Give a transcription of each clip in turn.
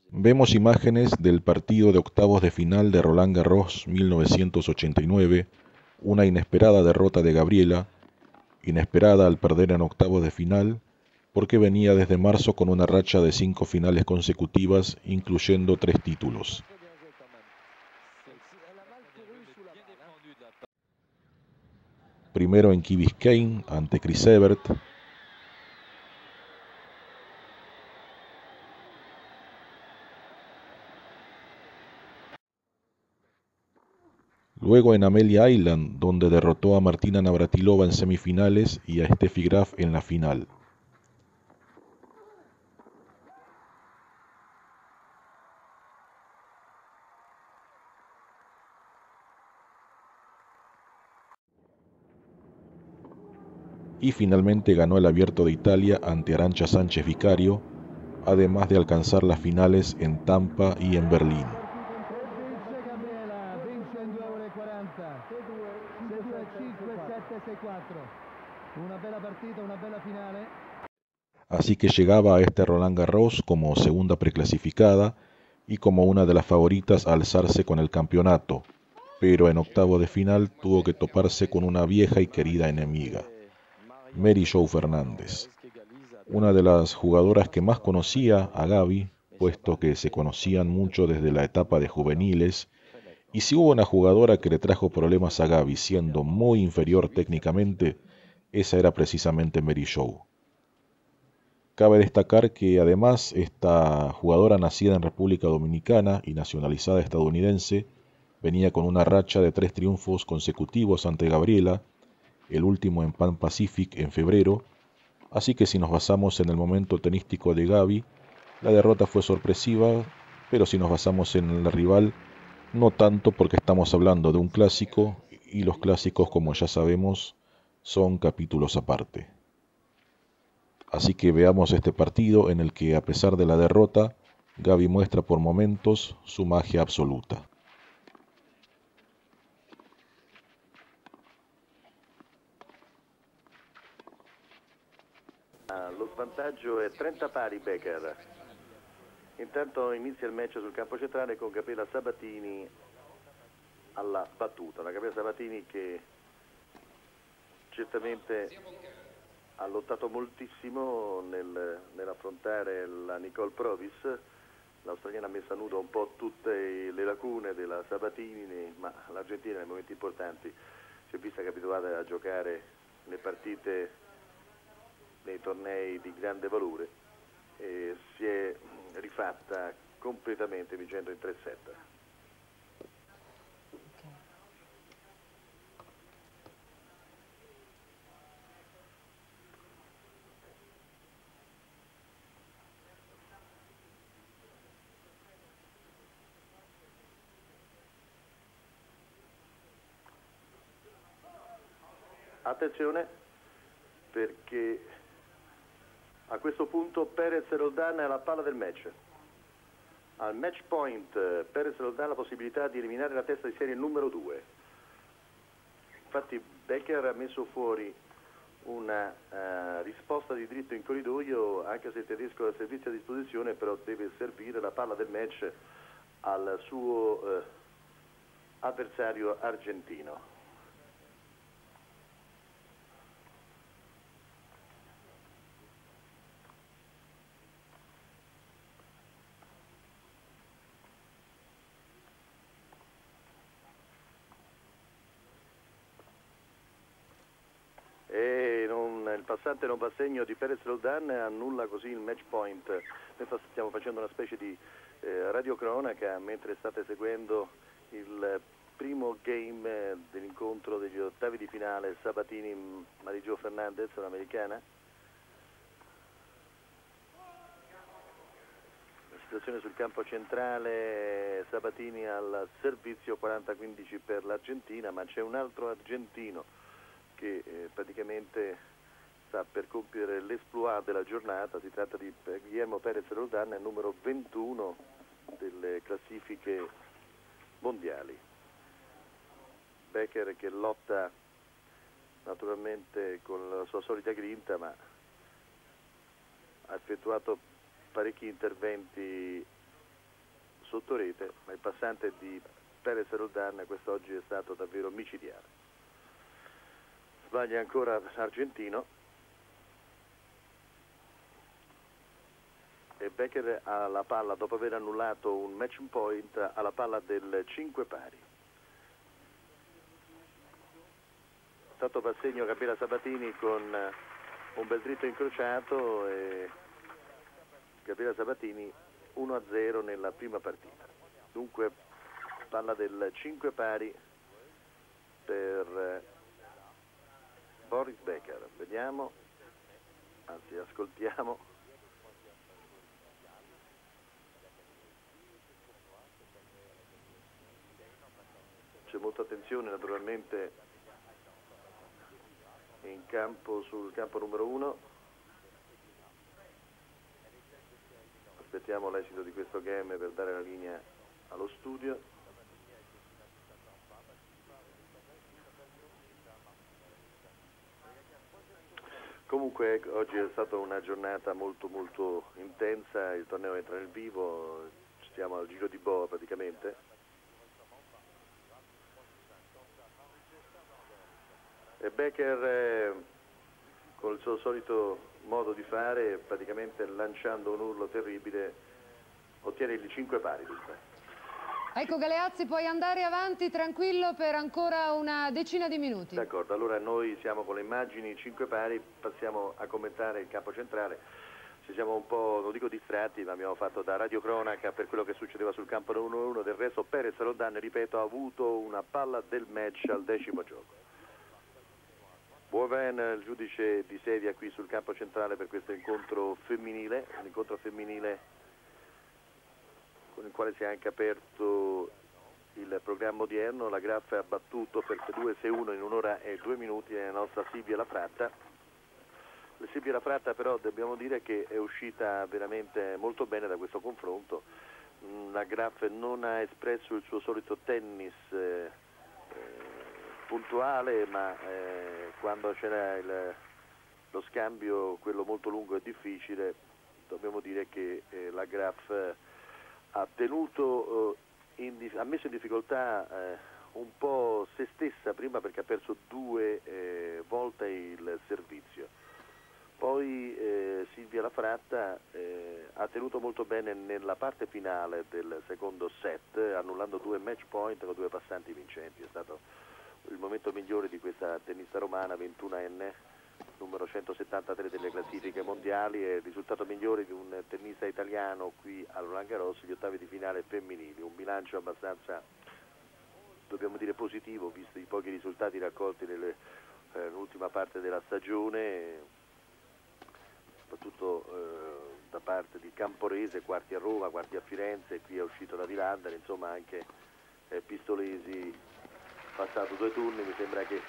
Vemos imágenes del partido de octavos de final de Roland Garros 1989, una inesperada derrota de Gabriela, inesperada al perder en octavos de final, porque venía desde marzo con una racha de 5 finales consecutivas, incluyendo 3 títulos. Primero en Key Biscayne ante Chris Evert, luego en Amelia Island, donde derrotó a Martina Navratilova en semifinales y a Steffi Graf en la final. Y finalmente ganó el Abierto de Italia ante Arantxa Sánchez Vicario, además de alcanzar las finales en Tampa y en Berlín. Así que llegaba a este Roland Garros como segunda preclasificada y como una de las favoritas a alzarse con el campeonato, pero en octavo de final tuvo que toparse con una vieja y querida enemiga, Mary Jo Fernández, una de las jugadoras que más conocía a Gaby, puesto que se conocían mucho desde la etapa de juveniles, y si hubo una jugadora que le trajo problemas a Gaby siendo muy inferior técnicamente, esa era precisamente Mary Jo. Cabe destacar que además esta jugadora nacida en República Dominicana y nacionalizada estadounidense venía con una racha de 3 triunfos consecutivos ante Gabriela, el último en Pan Pacific en febrero, así que si nos basamos en el momento tenístico de Gaby, la derrota fue sorpresiva, pero si nos basamos en la rival, no tanto porque estamos hablando de un clásico y los clásicos, como ya sabemos, son capítulos aparte. Así que veamos este partido en el que, a pesar de la derrota, Gaby muestra por momentos su magia absoluta. Lo svantaggio è 30 pari Becker. Intanto inizia il match sul campo centrale con Gabriela Sabatini alla battuta. La Gabriela Sabatini che certamente ha lottato moltissimo nell'affrontare la Nicole Provis. L'australiana ha messo a nudo un po' tutte le lacune della Sabatini, ma l'Argentina nei momenti importanti si è vista che è abituata a giocare le partite nei tornei di grande valore e si è rifatta completamente vincendo in 3-7. Attenzione perché a questo punto Perez e Roldan è alla palla del match. Al match point Perez e Roldan ha la possibilità di eliminare la testa di serie numero 2. Infatti Becker ha messo fuori una risposta di dritto in corridoio, anche se il tedesco ha il servizio a disposizione, però deve servire la palla del match al suo avversario argentino. Il passante non fa segno di Perez Roldan, annulla così il match point. Noi stiamo facendo una specie di radiocronaca mentre state seguendo il primo game dell'incontro degli ottavi di finale Sabatini-Mary Jo Fernández, un'americana. La situazione sul campo centrale, Sabatini al servizio 40-15 per l'Argentina, ma c'è un altro argentino che praticamente sta per compiere l'esploit della giornata. Si tratta di Guillermo Perez Roldan, il numero 21 delle classifiche mondiali. Becker che lotta naturalmente con la sua solita grinta, ma ha effettuato parecchi interventi sotto rete, ma il passante di Perez Roldan quest'oggi è stato davvero micidiale. Sbaglia ancora Argentino e Becker ha la palla, dopo aver annullato un match point, ha la palla del 5 pari. Stato per segno Gabriela Sabatini con un bel dritto incrociato e Gabriela Sabatini 1-0 nella prima partita. Dunque palla del 5 pari per Boris Becker. Vediamo, anzi ascoltiamo. C'è molta attenzione naturalmente in campo, sul campo numero 1. Aspettiamo l'esito di questo game per dare la linea allo studio. Comunque oggi è stata una giornata molto molto intensa, il torneo entra nel vivo, stiamo al giro di boa praticamente. E Becker con il suo solito modo di fare, praticamente lanciando un urlo terribile, ottiene il 5 pari. Ecco Galeazzi, puoi andare avanti tranquillo per ancora una decina di minuti. D'accordo, allora noi siamo con le immagini 5 pari, passiamo a commentare il campo centrale. Ci siamo un po', non dico distratti, ma abbiamo fatto da radiocronaca per quello che succedeva sul campo 1-1. Del resto Perez Roldan, ripeto, ha avuto una palla del match al 10° gioco. Boivin, il giudice di sedia qui sul campo centrale per questo incontro femminile, un incontro femminile con il quale si è anche aperto il programma odierno. La Graf ha battuto per 2-6-1 in 1 ora e 2 minuti la nostra Silvia Lafratta. La Silvia Lafratta però dobbiamo dire che è uscita veramente molto bene da questo confronto. La Graf non ha espresso il suo solito tennis puntuale, ma quando c'era lo scambio, quello molto lungo e difficile, dobbiamo dire che la Graf ha tenuto, ha messo in difficoltà un po' se stessa prima, perché ha perso 2 volte il servizio. Poi Silvia Lafratta ha tenuto molto bene nella parte finale del secondo set, annullando 2 match point con 2 passanti vincenti. È stato il momento migliore di questa tennista romana, 21enne, numero 173 delle classifiche mondiali, e il risultato migliore di un tennista italiano qui a Roland Garros, gli ottavi di finale femminili. Un bilancio abbastanza, dobbiamo dire, positivo, visti i pochi risultati raccolti nell'ultima parte della stagione, soprattutto da parte di Camporese, quarti a Roma, quarti a Firenze, qui è uscito da Vilandere, insomma anche Pistolesi passato 2 turni. Mi sembra che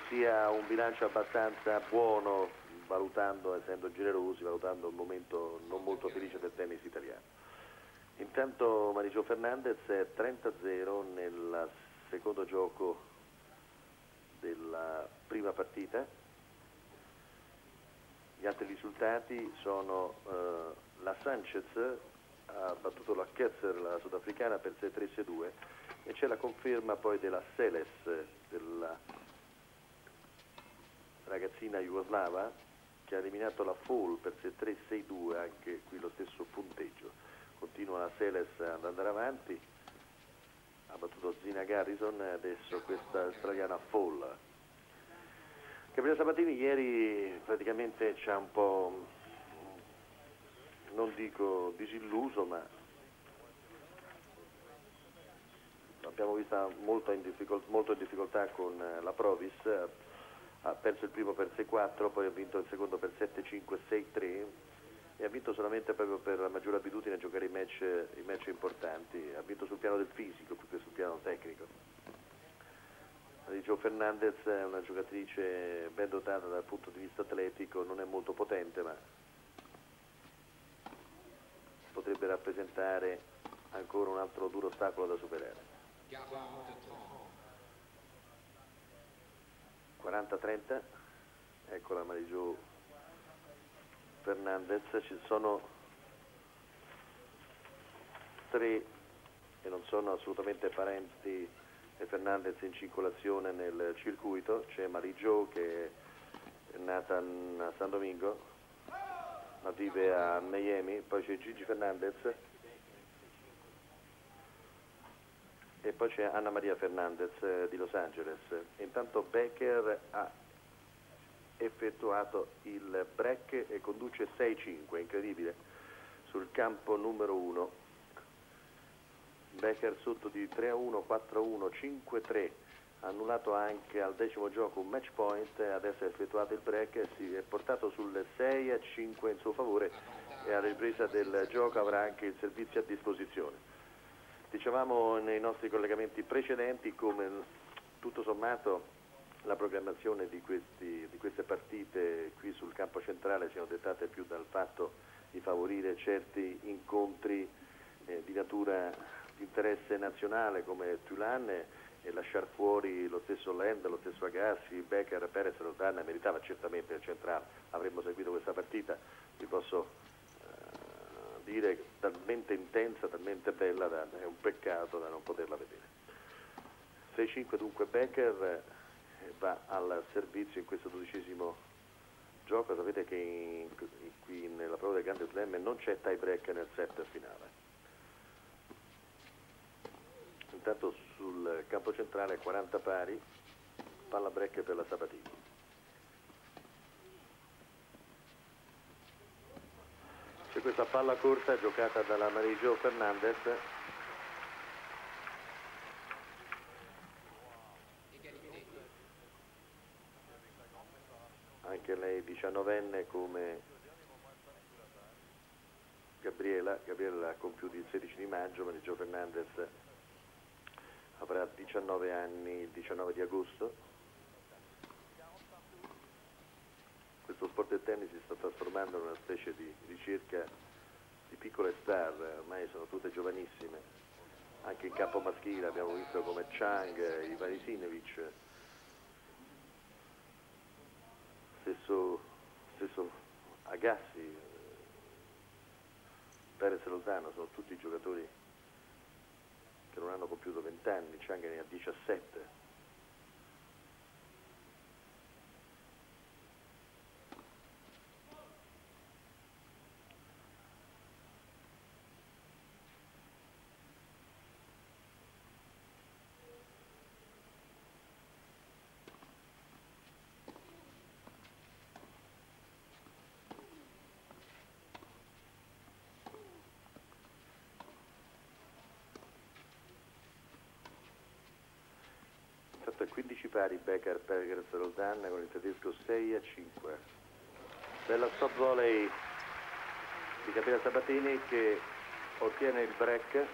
sia un bilancio abbastanza buono, valutando, essendo generosi, valutando un momento non molto felice del tennis italiano. Intanto Marie-Jo Fernandez è 30-0 nel secondo gioco della prima partita. Gli altri risultati sono la Sanchez ha battuto la Ketzer, la sudafricana, per 6-3-6-2, e c'è la conferma poi della Seles, della ragazzina jugoslava, che ha eliminato la Fall per 6-3-6-2, anche qui lo stesso punteggio. Continua la Seles ad andare avanti, ha battuto Zina Garrison e adesso questa australiana Fall. Gabriela Sabatini ieri praticamente ci ha un po', non dico disilluso, ma l'abbiamo vista molto in difficoltà con la Provis. Ha perso il primo per 6-4, poi ha vinto il secondo per 7-5, 6-3, e ha vinto solamente proprio per la maggiore abitudine a giocare i match importanti. Ha vinto sul piano del fisico più che sul piano tecnico. Marie-Jo Fernandez è una giocatrice ben dotata dal punto di vista atletico, non è molto potente, ma potrebbe rappresentare ancora un altro duro ostacolo da superare. 40-30, ecco la Marie-Jo Fernandez. Ci sono tre e non sono assolutamente parenti e Fernandez in circolazione nel circuito. C'è Mary Jo che è nata a San Domingo, ma vive a Miami, poi c'è Gigi Fernandez e poi c'è Anna Maria Fernandez di Los Angeles. Intanto Becker ha effettuato il break e conduce 6-5, incredibile, sul campo numero 1. Becker sotto di 3-1, 4-1, 5-3, ha annullato anche al decimo gioco un match point, adesso ha effettuato il break e si è portato sul 6-5 in suo favore e alla ripresa del gioco avrà anche il servizio a disposizione. Dicevamo nei nostri collegamenti precedenti come tutto sommato la programmazione di queste partite qui sul campo centrale siano dettate più dal fatto di favorire certi incontri di natura di interesse nazionale come Tulane e lasciar fuori lo stesso Land, lo stesso Agassi, Becker, Perez, Roldan meritava certamente il centrale. Avremmo seguito questa partita, vi posso dire, talmente intensa, talmente bella, è un peccato da non poterla vedere. 6-5 dunque Becker va al servizio in questo 12° gioco. Sapete che qui nella prova del Grande Slam non c'è tie break nel set finale. Intanto sul campo centrale 40 pari, palla break per la Sabatini. C'è questa palla corta giocata dalla Mary Jo Fernandez. Anche lei 19enne come Gabriela con più di 16 di maggio, Mary Jo Fernandez avrà 19 anni il 19 di agosto. Questo sport del tennis si sta trasformando in una specie di ricerca di piccole star, ormai sono tutte giovanissime. Anche in campo maschile abbiamo visto come Chang, Ivanisevic, stesso Agassi, Perez Lozano, sono tutti giocatori che non hanno compiuto 20 anni, Chang ne ha 17. A 15 pari Becker, Perez, Roldan con il tedesco 6-5. Bella stop volley di Gabriela Sabatini che ottiene il break e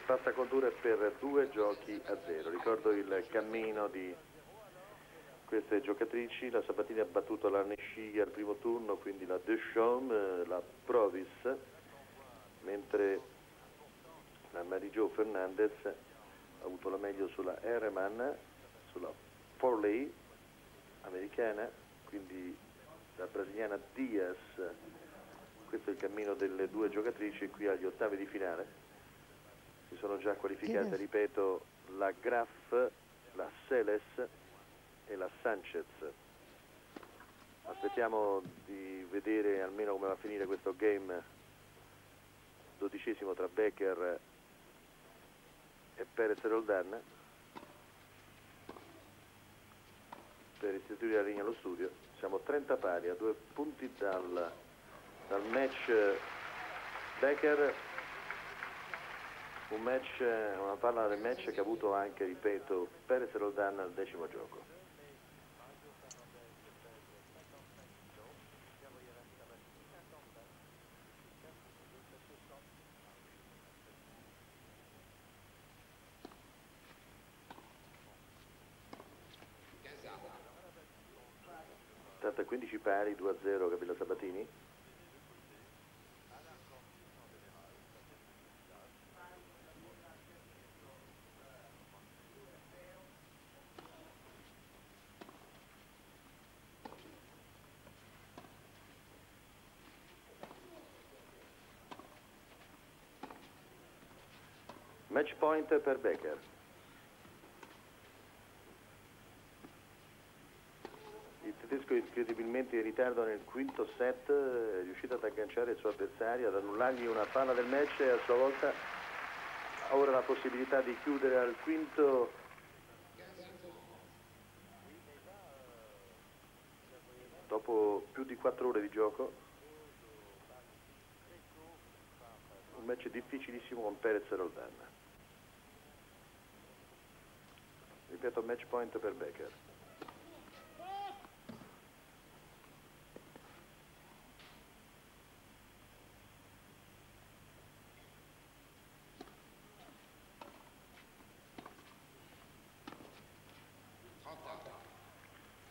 passa a condurre per 2-0. Ricordo il cammino di queste giocatrici. La Sabatini ha battuto la Nesci al primo turno, quindi la Deschamps, la Provis, mentre la Mary Jo Fernandez ha avuto la meglio sulla Herman, sulla Forley americana, quindi la brasiliana Diaz. Questo è il cammino delle due giocatrici qui agli ottavi di finale. Si sono già qualificate, ripeto, la Graf, la Seles e la Sanchez. Aspettiamo di vedere almeno come va a finire questo game 12° tra Becker e Perez Roldan per istituire la linea allo studio. Siamo 30 pari a 2 punti dal match Becker, una palla del match che ha avuto anche, ripeto, Perez Roldan al 10° gioco. Tanto a 15 pari, 2-0 Gabriela Sabatini. Match point per Becker. Il tedesco incredibilmente in ritardo nel quinto set, è riuscito ad agganciare il suo avversario, ad annullargli una palla del match e a sua volta ha ora la possibilità di chiudere al quinto. Dopo più di 4 ore di gioco, un match difficilissimo con Perez e Roldan. Ripeto, match point per Becker.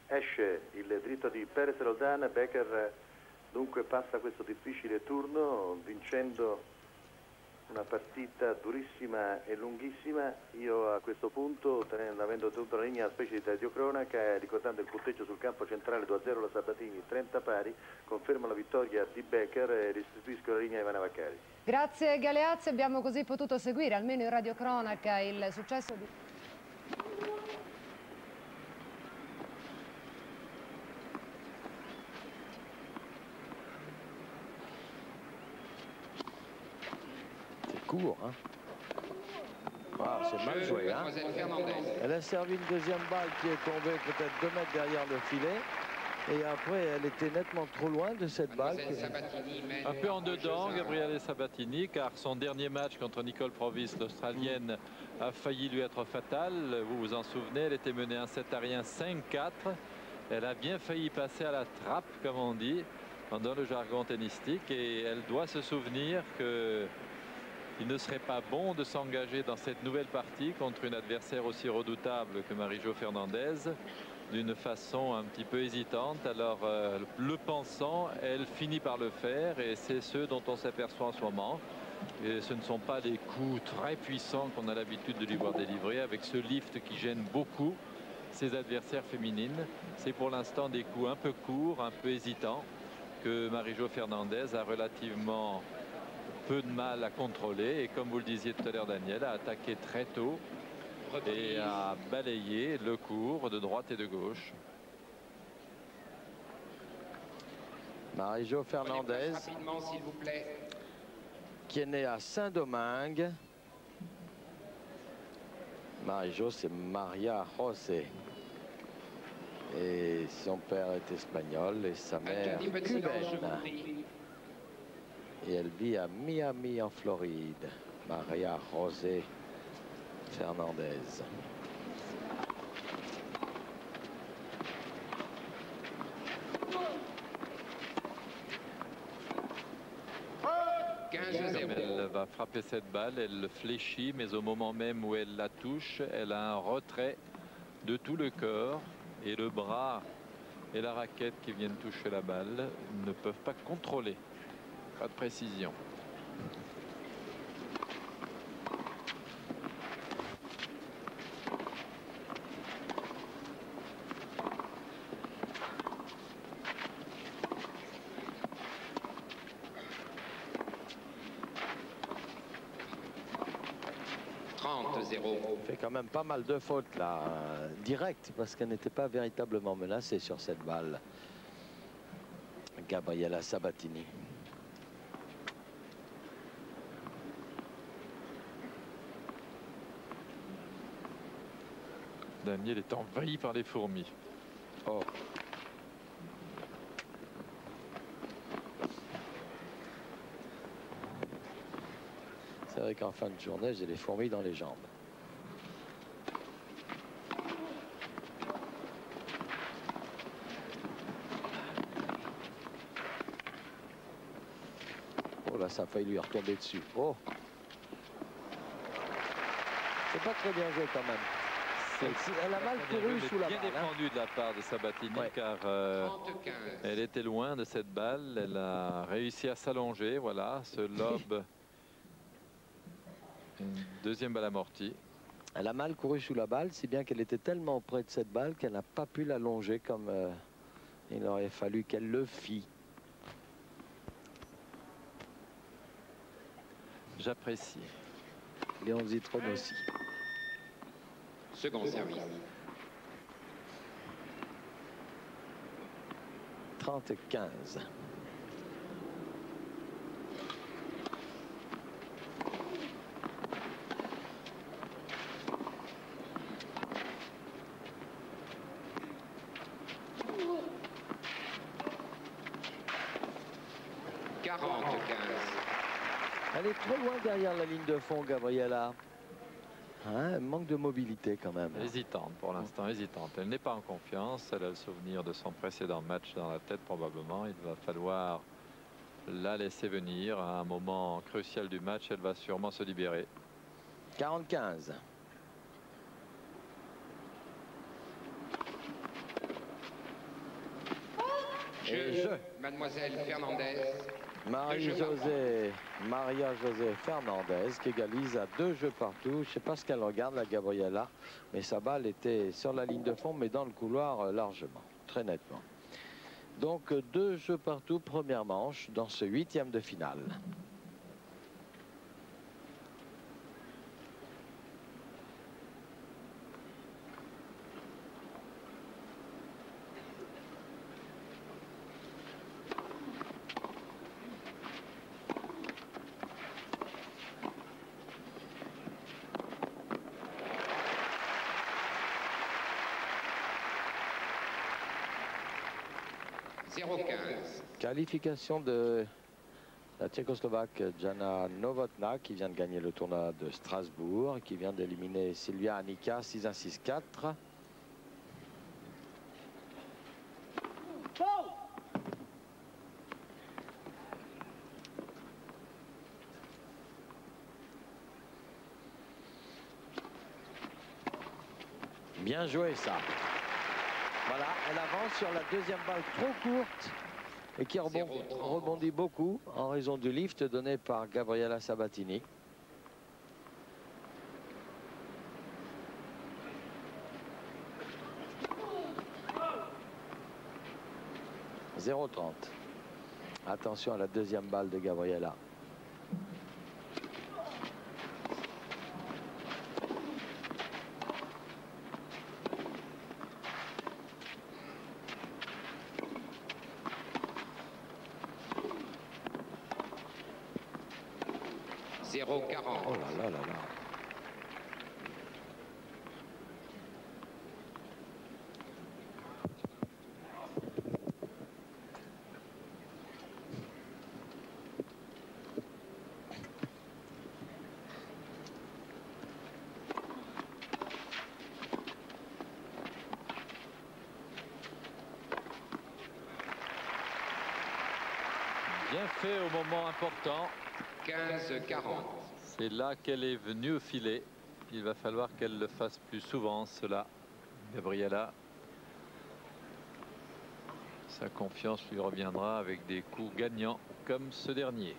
Esce il dritto di Perez e Roldan, Becker dunque passa questo difficile turno vincendo una partita durissima e lunghissima. Io a questo punto, avendo tenuto la linea, una specie di radiocronaca, ricordando il punteggio sul campo centrale 2-0 la Sabatini, 30 pari, confermo la vittoria di Becker e restituisco la linea a Ivana Vaccari. Grazie Galeazzi, abbiamo così potuto seguire almeno in radiocronaca il successo di... Court, hein. Ah, c'est mal joué, hein. Elle a servi une deuxième balle qui est tombée peut-être 2 mètres derrière le filet. Et après, elle était nettement trop loin de cette balle. Un peu en dedans, Gabriele Sabatini, car son dernier match contre Nicole Provis, l'Australienne, a failli lui être fatal. Vous vous en souvenez, elle était menée 1-7 à rien, 5-4. Elle a bien failli passer à la trappe, comme on dit, dans le jargon tennistique. Et elle doit se souvenir que il ne serait pas bon de s'engager dans cette nouvelle partie contre une adversaire aussi redoutable que Marie-Jo Fernandez d'une façon un petit peu hésitante. Alors le pensant, elle finit par le faire et c'est ce dont on s'aperçoit en ce moment. Et ce ne sont pas des coups très puissants qu'on a l'habitude de lui voir délivrer avec ce lift qui gêne beaucoup ses adversaires féminines. C'est pour l'instant des coups un peu courts, un peu hésitants que Marie-Jo Fernandez a relativement peu de mal à contrôler et comme vous le disiez tout à l'heure Daniel, a attaqué très tôt et a balayé le court de droite et de gauche. Marie-Jo Fernandez qui est née à Saint-Domingue. Marie-Jo, c'est Maria José et son père est espagnol et sa mère cubaine. Et elle vit à Miami en Floride. Maria José Fernandez. Elle va frapper cette balle, elle fléchit, mais au moment même où elle la touche, elle a un retrait de tout le corps et le bras et la raquette qui viennent toucher la balle ne peuvent pas contrôler. Pas de précision. Fait quand même pas mal de fautes là, directes, parce qu'elle n'était pas véritablement menacée sur cette balle. Gabriela Sabatini. Daniel est envahi par les fourmis. Oh. C'est vrai qu'en fin de journée, j'ai les fourmis dans les jambes. Oh là, ça a failli lui retomber dessus. Oh. C'est pas très bien joué quand même. Elle a mal couru sous la balle. Bien défendu de la part de Sabatini, ouais. Car elle était loin de cette balle. Elle a réussi à s'allonger. Voilà, ce lob. Une deuxième balle amortie. Elle a mal couru sous la balle, si bien qu'elle était tellement près de cette balle qu'elle n'a pas pu l'allonger comme il aurait fallu qu'elle le fît. J'apprécie. Léon Zitrone aussi. Second service. 30-15. Elle est trop loin derrière la ligne de fond, Gabriela. Hein, manque de mobilité quand même. Hésitante pour l'instant, hésitante. Elle n'est pas en confiance. Elle a le souvenir de son précédent match dans la tête probablement. Il va falloir la laisser venir à un moment crucial du match. Elle va sûrement se libérer. 40-15. Jeu. Mademoiselle Fernandez. Maria-José Fernandez qui égalise à 2 jeux partout. Je ne sais pas ce qu'elle regarde, la Gabriela, mais sa balle était sur la ligne de fond, mais dans le couloir largement, très nettement. Donc 2 jeux partout, première manche dans ce 8e de finale. Qualification de la Tchécoslovaque Jana Novotná qui vient de gagner le tournoi de Strasbourg, qui vient d'éliminer Silvia Anika 6-1, 6-4. Bien joué ça. Voilà, elle avance sur la deuxième balle trop courte et qui rebondit beaucoup en raison du lift donné par Gabriela Sabatini. « 0-30. Attention à la deuxième balle de Gabriela. Oh là là là là. Bien fait au moment important. 15-40. C'est là qu'elle est venue au filet. Il va falloir qu'elle le fasse plus souvent, cela. Gabriela. Sa confiance lui reviendra avec des coups gagnants comme ce dernier.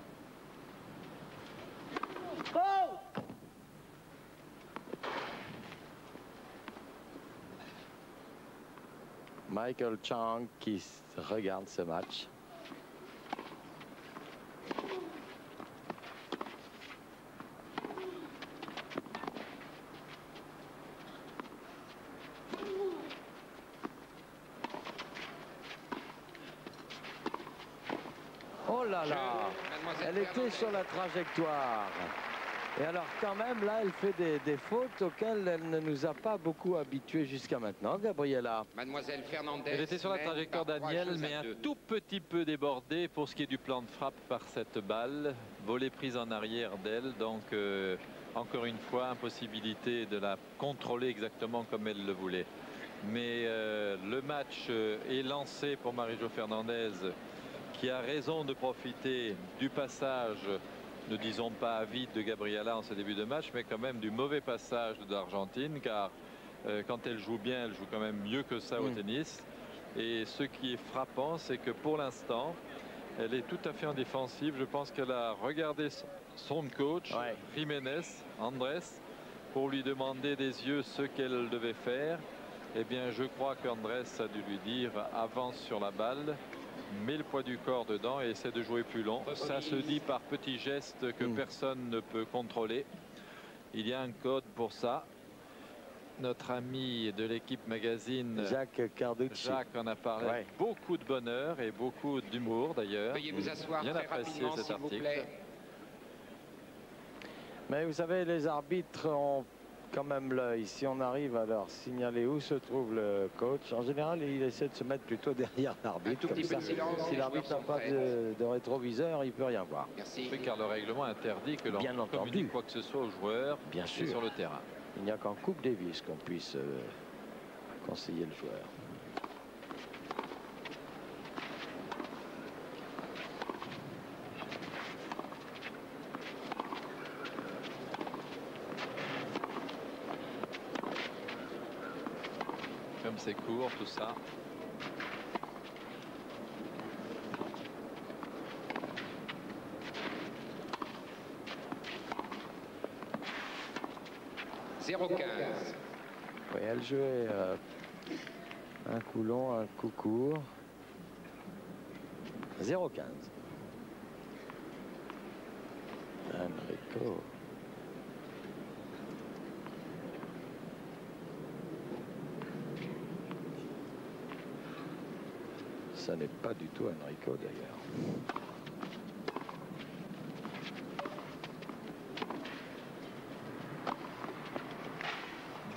Michael Chang qui regarde ce match. Oh là là, elle était sur la trajectoire. Et alors quand même, là, elle fait des fautes auxquelles elle ne nous a pas beaucoup habitués jusqu'à maintenant, Gabriela. Mademoiselle Fernandez. Elle était sur la trajectoire d'Aniel, mais un tout petit peu débordée pour ce qui est du plan de frappe par cette balle. Volée prise en arrière d'elle, donc encore une fois, impossibilité de la contrôler exactement comme elle le voulait. Mais le match est lancé pour Marie-Jo Fernandez, qui a raison de profiter du passage, ne disons pas avide, de Gabriela en ce début de match, mais quand même du mauvais passage de l'Argentine, car quand elle joue bien, elle joue quand même mieux que ça au tennis. Et ce qui est frappant, c'est que pour l'instant, elle est tout à fait en défensive. Je pense qu'elle a regardé son coach, Jiménez, Andrés, pour lui demander des yeux ce qu'elle devait faire. Eh bien, je crois qu'Andrés a dû lui dire avance sur la balle, met le poids du corps dedans et essaie de jouer plus long. Ça se dit par petits gestes que personne ne peut contrôler. Il y a un code pour ça. Notre ami de l'équipe magazine Jacques Carducci. Jacques en a parlé avec beaucoup de bonheur et beaucoup d'humour d'ailleurs. Veuillez vous asseoir Bien très apprécié rapidement, cet s'il vous article. plaît. Mais vous savez, les arbitres ont quand même l'œil. Si on arrive à leur signaler où se trouve le coach, en général, il essaie de se mettre plutôt derrière l'arbitre. Un tout petit peu de silence, Si les l'arbitre n'a joueurs pas sont de rétroviseur, il peut rien voir. Merci. Oui, car le règlement interdit que l'on Bien entendu. communique quoi que ce soit aux joueurs Bien sûr. sur le terrain. Il n'y a qu'en Coupe Davis qu'on puisse conseiller le joueur. Comme c'est court, tout ça. « 0-15. » Oui, elle jouait un coup long, un coup court. 0-15. Enrico. Ça n'est pas du tout Enrico d'ailleurs.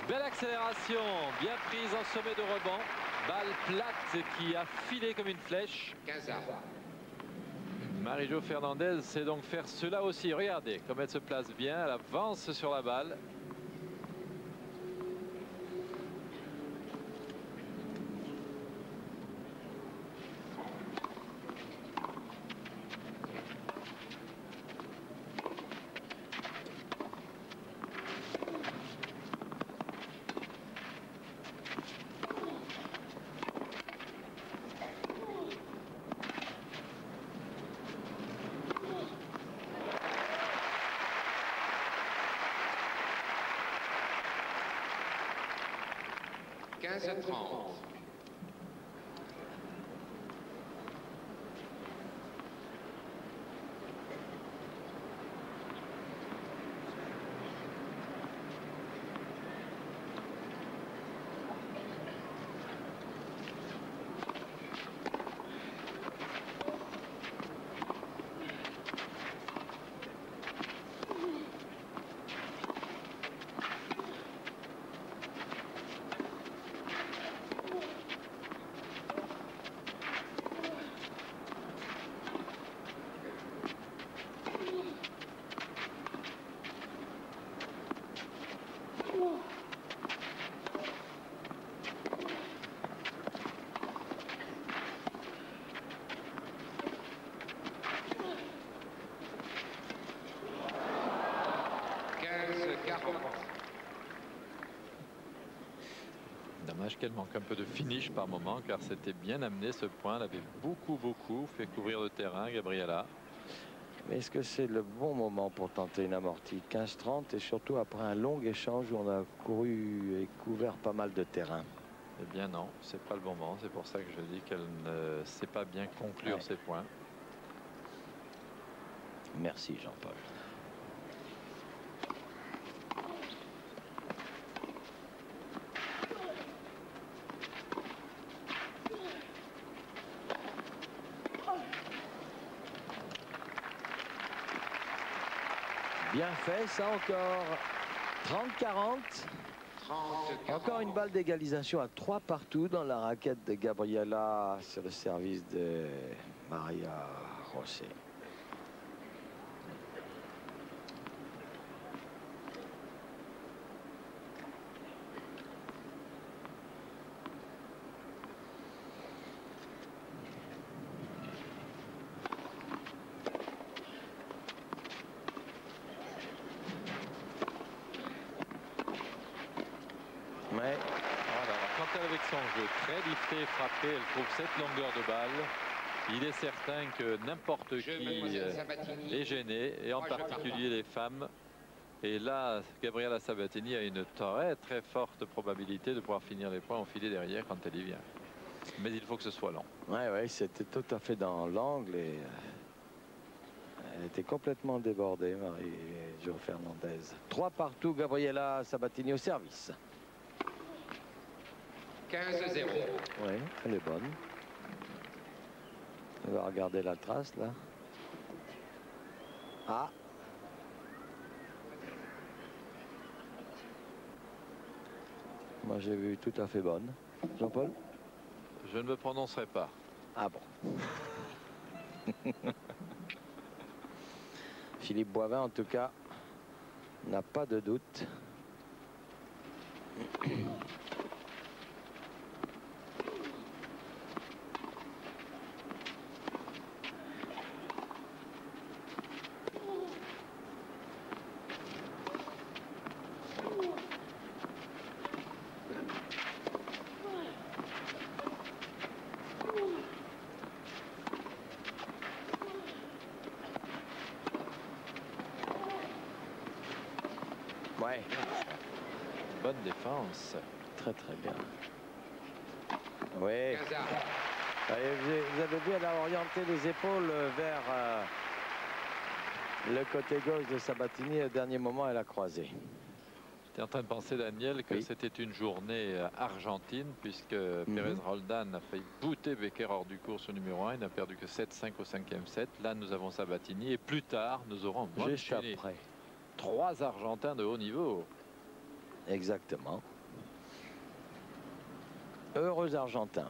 Belle accélération, bien prise en sommet de rebond. Balle plate qui a filé comme une flèche. 15 arts. Marie-Jo Fernandez sait donc faire cela aussi. Regardez comme elle se place bien, elle avance sur la balle. « 15-30. » Dommage qu'elle manque un peu de finish par moment, car c'était bien amené ce point. Elle avait beaucoup fait couvrir le terrain, Gabriela. Mais est-ce que c'est le bon moment pour tenter une amortie? 15-30 et surtout après un long échange où on a couru et couvert pas mal de terrain. Eh bien non, c'est pas le bon moment. C'est pour ça que je dis qu'elle ne sait pas bien conclure ses points. Merci Jean-Paul. Bien fait, ça encore. 30-40. Encore une balle d'égalisation à 3 partout dans la raquette de Gabriela sur le service de Maria José. Voilà, quand elle avec son jeu très lifté et frappé, elle trouve cette longueur de balle. Il est certain que n'importe qui est gêné, et en particulier les femmes. Et là, Gabriela Sabatini a une très forte probabilité de pouvoir finir les points enfilés derrière quand elle y vient. Mais il faut que ce soit long. Ouais, c'était tout à fait dans l'angle et Elle était complètement débordée, Marie-Jo Fernandez. 3 partout, Gabriela Sabatini au service. 15-0. Oui, elle est bonne. On va regarder la trace, là. Ah. Moi, j'ai vu tout à fait bonne. Jean-Paul? Je ne me prononcerai pas. Ah bon. Philippe Boivin, en tout cas, n'a pas de doute. Ouais. Bonne défense. Très très bien. Oui. 15 à 1. Vous avez vu, elle a orienté les épaules vers le côté gauche de Sabatini. Au dernier moment, elle a croisé. J'étais en train de penser, Daniel, que Oui. c'était une journée argentine, puisque Pérez Roldan a failli bouter Becker hors du cours sur numéro 1. Il n'a perdu que 7-5 au 5e set. Là, nous avons Sabatini. Et plus tard, nous aurons Juste après. 3 Argentins de haut niveau. Exactement. Heureux Argentin.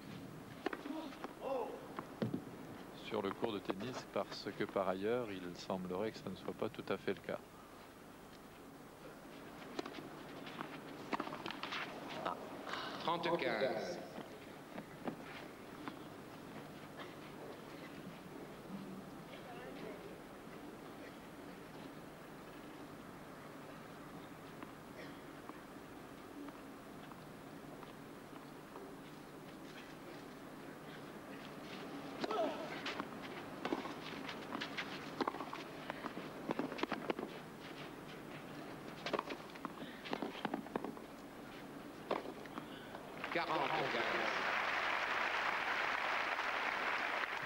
Sur le cours de tennis, parce que par ailleurs, il semblerait que ce ne soit pas tout à fait le cas. Ah. 30-15.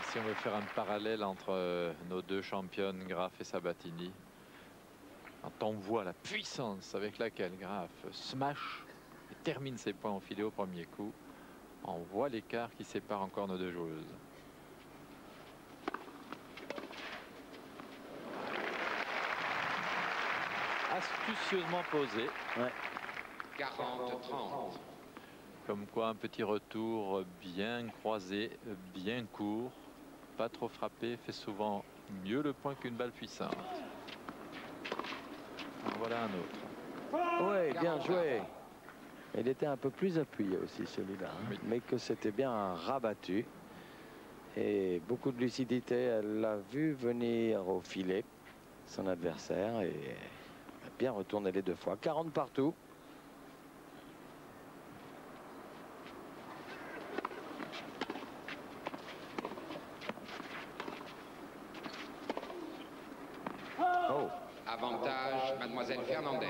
Si on veut faire un parallèle entre nos deux championnes, Graf et Sabatini, quand on voit la puissance avec laquelle Graf smash et termine ses points enfilés au premier coup, on voit l'écart qui sépare encore nos deux joueuses. Astucieusement posé. Ouais. 40-30. Comme quoi un petit retour bien croisé, bien court, pas trop frappé, fait souvent mieux le point qu'une balle puissante. En voilà un autre. Oui, bien joué. Il était un peu plus appuyé aussi celui-là, hein, Oui. mais que c'était bien rabattu. Et beaucoup de lucidité. Elle l'a vu venir au filet, son adversaire, et a bien retourné les 2 fois. 40 partout. Oh. Avantage, mademoiselle Fernandez.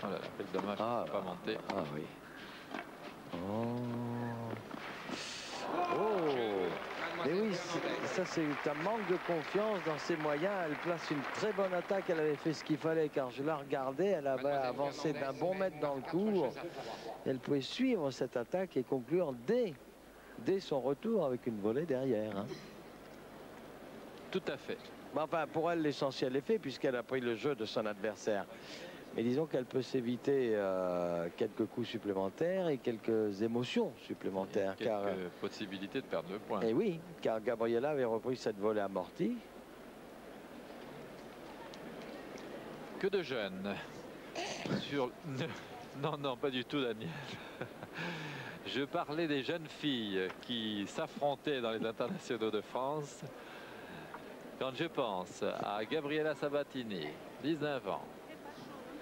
Voilà, l'appel dommage, Ah, pas monter. Ah oui. Oh. Oh. Mais oui, ça c'est un manque de confiance dans ses moyens. Elle place une très bonne attaque. Elle avait fait ce qu'il fallait, car je la regardais. Elle avait avancé d'un bon mètre dans le cours. Elle pouvait suivre cette attaque et conclure dès son retour avec une volée derrière, hein. Tout à fait. Mais enfin, pour elle, l'essentiel est fait puisqu'elle a pris le jeu de son adversaire. Mais disons qu'elle peut s'éviter quelques coups supplémentaires et quelques émotions supplémentaires. Quelques possibilités de perdre 2 points. Et oui, car Gabriela avait repris cette volée amortie. Que de jeunes. Sur... Non, non, pas du tout, Daniel. Je parlais des jeunes filles qui s'affrontaient dans les internationaux de France. Quand je pense à Gabriela Sabatini, 19 ans.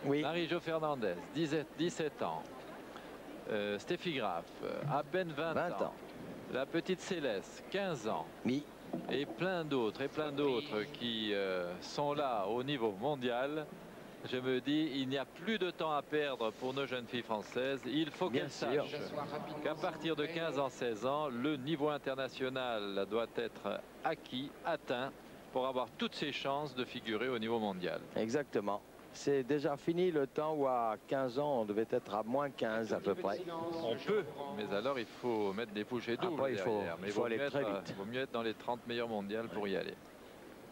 Oui. Marie-Jo Fernandez, 17 ans. Steffi Graf, à peine 20 ans. La petite Céleste, 15 ans. Oui. Et plein d'autres qui sont là au niveau mondial. Je me dis, il n'y a plus de temps à perdre pour nos jeunes filles françaises. Il faut qu'elles sachent qu'à partir de 15 ans, 16 ans, le niveau international doit être acquis, atteint, pour avoir toutes ses chances de figurer au niveau mondial. Exactement. C'est déjà fini le temps où à 15 ans, on devait être à moins 15 à peu près. On peut, mais alors il faut mettre des bouchées doubles Après, derrière. il faut aller très vite. Il vaut mieux être dans les 30 meilleures mondiales pour y aller.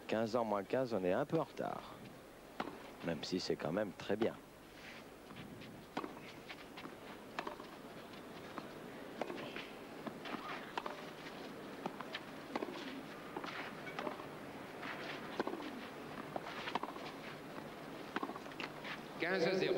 15 ans moins 15, on est un peu en retard. Même si c'est quand même très bien. « 15-0. »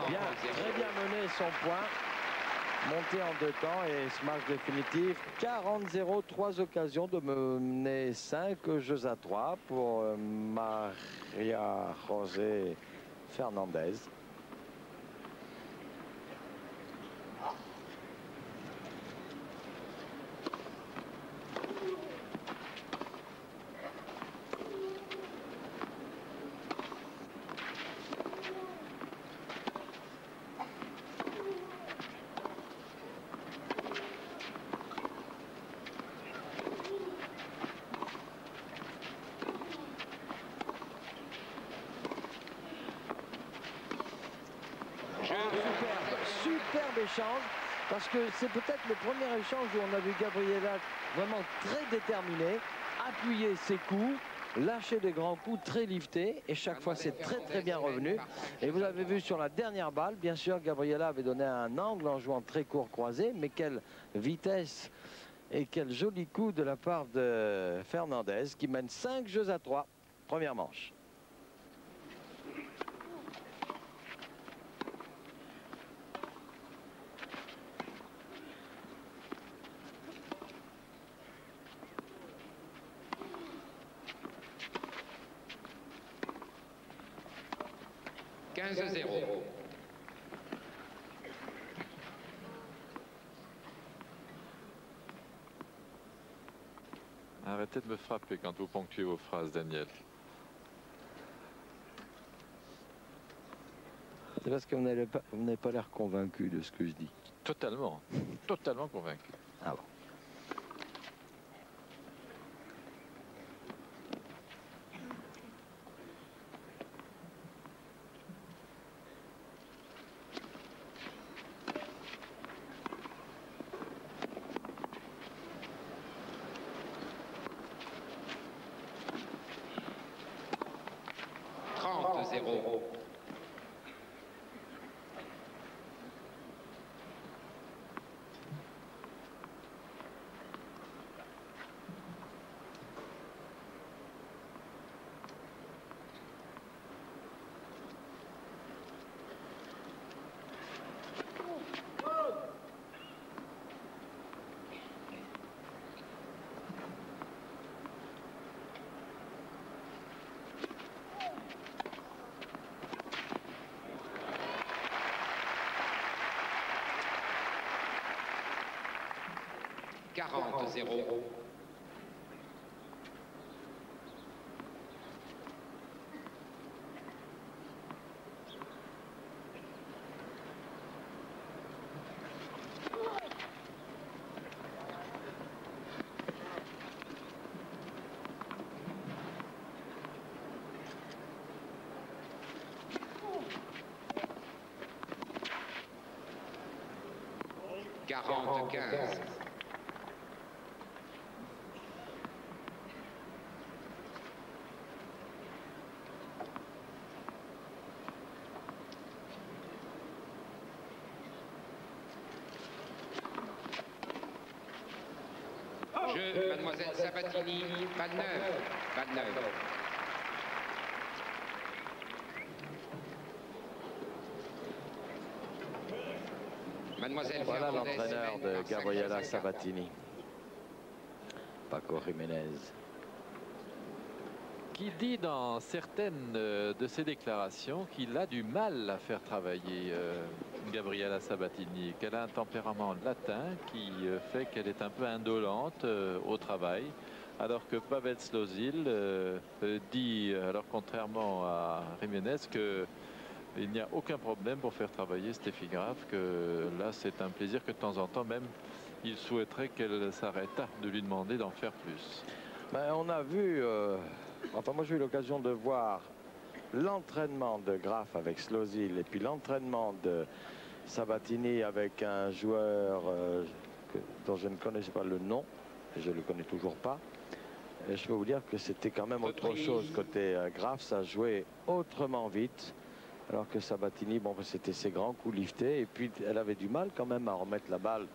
Bien, très bien mené son point. Monté en 2 temps et ce match définitif 40-0, 3 occasions de mener 5 jeux à 3 pour Maria José Fernandez. Superbe échange, parce que c'est peut-être le premier échange où on a vu Gabriela vraiment très déterminée, appuyer ses coups, lâcher des grands coups très liftés, et chaque fois c'est très bien revenu. Et vous avez vu sur la dernière balle, bien sûr Gabriela avait donné un angle en jouant très court croisé, mais quelle vitesse et quel joli coup de la part de Fernandez qui mène 5 jeux à 3, première manche. Arrêtez de me frapper quand vous ponctuez vos phrases, Daniel. C'est parce que vous n'avez pas l'air convaincu de ce que je dis. Totalement, totalement convaincu. Ah bon. 40-15. Jeu, mademoiselle Sabatini, balle neuve, balle neuve. Mademoiselle Voilà Fernandez, l'entraîneur mène de par 5 Gabriela jeux à 4. Sabatini, Paco Jiménez. Qui dit dans certaines de ses déclarations qu'il a du mal à faire travailler Gabriela Sabatini, qu'elle a un tempérament latin qui fait qu'elle est un peu indolente au travail, alors que Pavel Slosil dit, alors contrairement à Jiménez, qu'il n'y a aucun problème pour faire travailler Steffi Graf, que là c'est un plaisir, que de temps en temps même il souhaiterait qu'elle s'arrêtât de lui demander d'en faire plus. Ben, on a vu, enfin moi j'ai eu l'occasion de voir l'entraînement de Graf avec Slosil et puis l'entraînement de Sabatini avec un joueur dont je ne connaissais pas le nom, et je ne le connais toujours pas. Et je peux vous dire que c'était quand même autre chose côté Graf, ça jouait autrement vite, alors que Sabatini, bon, c'était ses grands coups liftés et puis elle avait du mal quand même à remettre la balle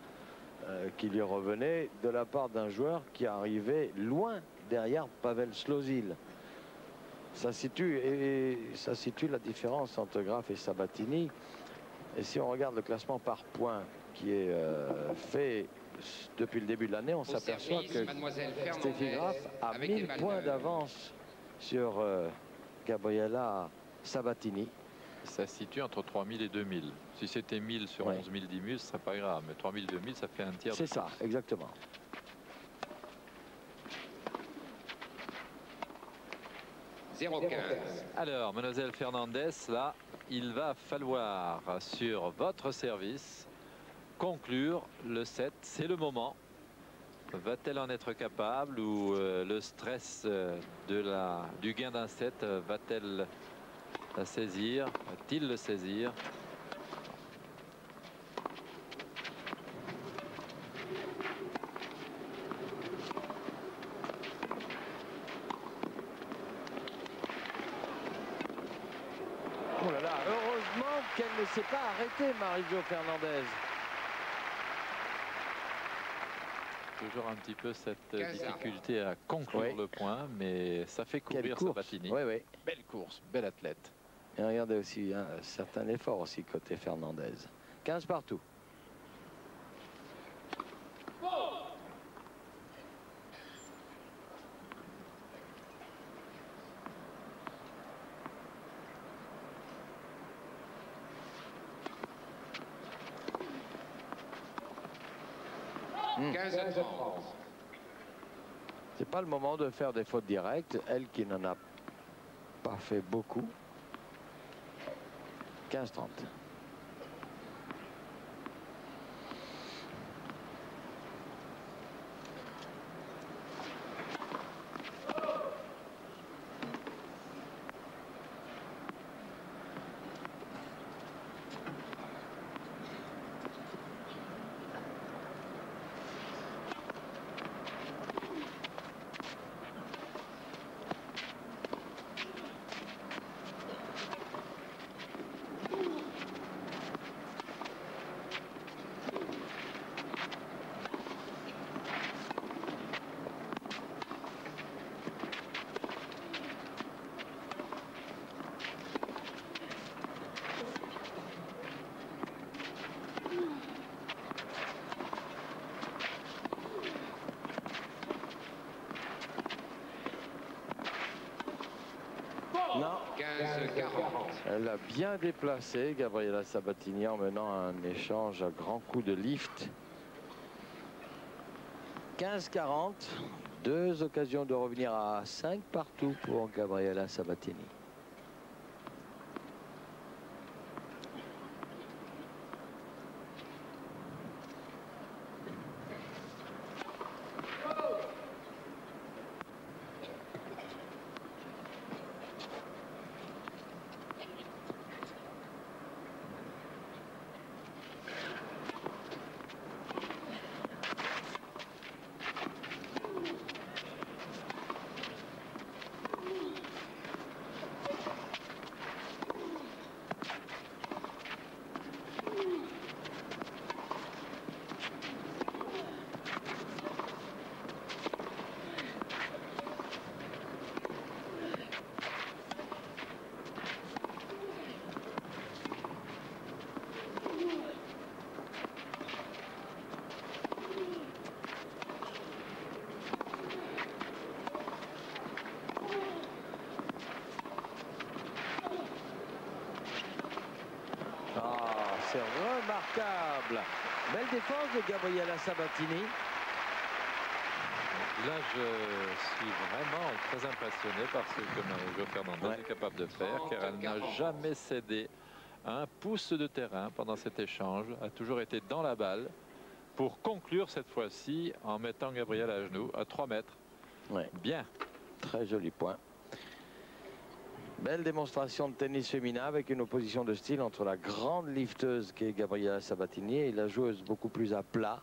qui lui revenait de la part d'un joueur qui arrivait loin derrière Pavel Slosil. Ça situe la différence entre Graf et Sabatini. Et si on regarde le classement par points qui est fait depuis le début de l'année, on s'aperçoit que Steffi Graf a 1000 points d'avance sur Gabriela Sabatini. Ça se situe entre 3000 et 2000. Si c'était 1000 sur 11 000, 10 000, ce serait pas grave. Mais 3000, 2000, ça fait un tiers. C'est ça, exactement. Alors, mademoiselle Fernandez, là, il va falloir, sur votre service, conclure le set. C'est le moment. Va-t-elle en être capable, ou le stress du gain d'un set va-t-elle la saisir? Va-t-il le saisir? Oh là là, heureusement qu'elle ne s'est pas arrêtée, Marie-Jo Fernandez. Toujours un petit peu cette difficulté à conclure le point, mais ça fait courir Sabatini. Oui, oui. Belle course, bel athlète. Et regardez aussi un certain effort aussi côté Fernandez. 15 partout. C'est pas le moment de faire des fautes directes. Elle qui n'en a pas fait beaucoup. 15-30. Non. 15-40. Elle a bien déplacé Gabriela Sabatini en menant un échange à grands coups de lift. 15-40. Deux occasions de revenir à 5 partout pour Gabriela Sabatini. remarquable. Belle défense de Gabriela Sabatini. Là, je suis vraiment très impressionné par ce que Marie-Jo Fernandez est capable de faire, car elle n'a jamais cédé un pouce de terrain pendant cet échange, a toujours été dans la balle pour conclure cette fois-ci en mettant Gabriel à genoux à 3 mètres. Ouais. Bien. Très joli point. Belle démonstration de tennis féminin avec une opposition de style entre la grande lifteuse qui est Gabriela Sabatini et la joueuse beaucoup plus à plat.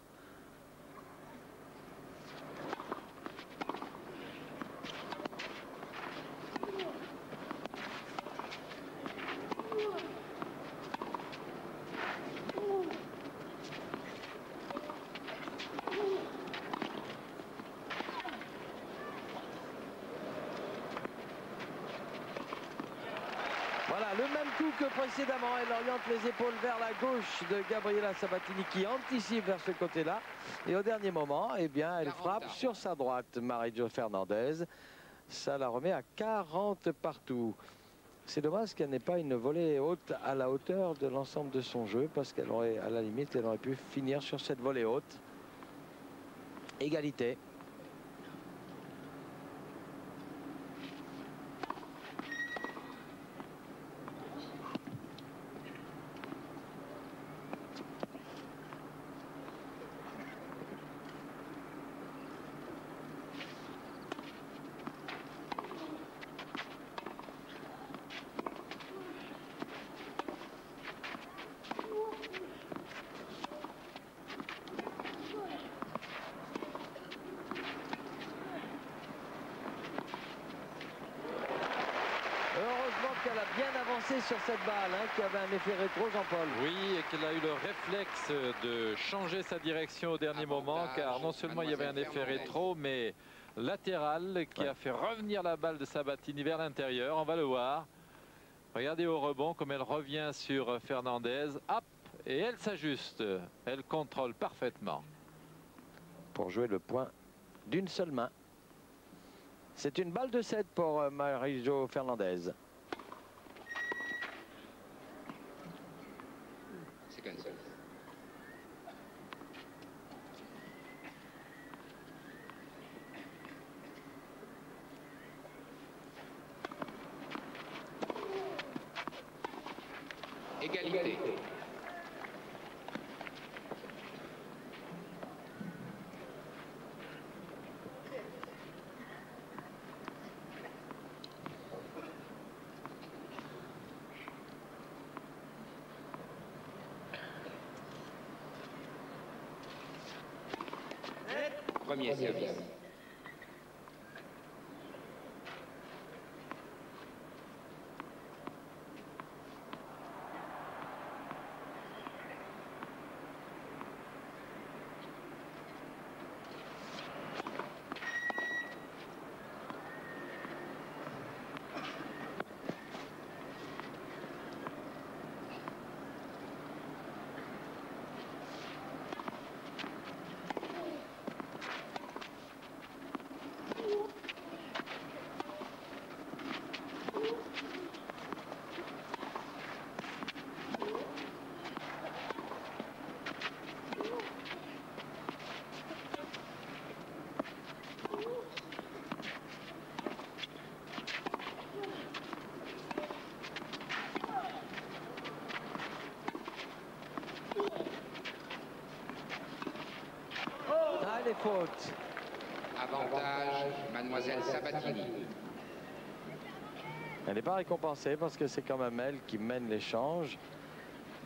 Voilà, le même coup que précédemment. Elle oriente les épaules vers la gauche de Gabriela Sabatini qui anticipe vers ce côté-là. Et au dernier moment, eh bien, elle frappe sur sa droite, Marie-Jo Fernandez. Ça la remet à 40 partout. C'est dommage qu'elle n'ait pas une volée haute à la hauteur de l'ensemble de son jeu, parce qu'elle aurait, à la limite, elle aurait pu finir sur cette volée haute. Égalité. Qu'elle a bien avancé sur cette balle, hein, qui avait un effet rétro, Jean-Paul. Oui, et qu'elle a eu le réflexe de changer sa direction au dernier moment, car non seulement il y avait un effet rétro, mais latéral qui a fait revenir la balle de Sabatini vers l'intérieur. On va le voir. Regardez au rebond comme elle revient sur Fernandez. Hop, et elle s'ajuste. Elle contrôle parfaitement. Pour jouer le point d'une seule main. C'est une balle de 7 pour Marie-Jo Fernandez. Égalité. Premier service. Les fautes. Avantage, mademoiselle Sabatini. Elle n'est pas récompensée parce que c'est quand même elle qui mène l'échange.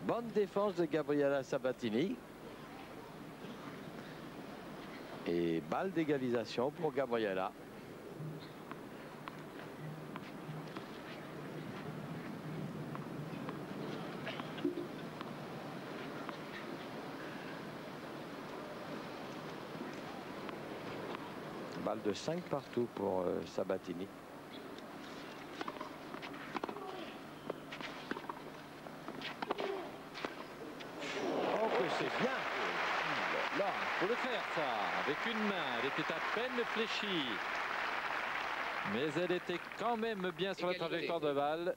Bonne défense de Gabriela Sabatini. Et balle d'égalisation pour Gabriela. Balle de 5 partout pour Sabatini. Oh, que c'est bien! Là, il faut le faire ça, avec une main. Elle était à peine fléchie. Mais elle était quand même bien sur la trajectoire de balle.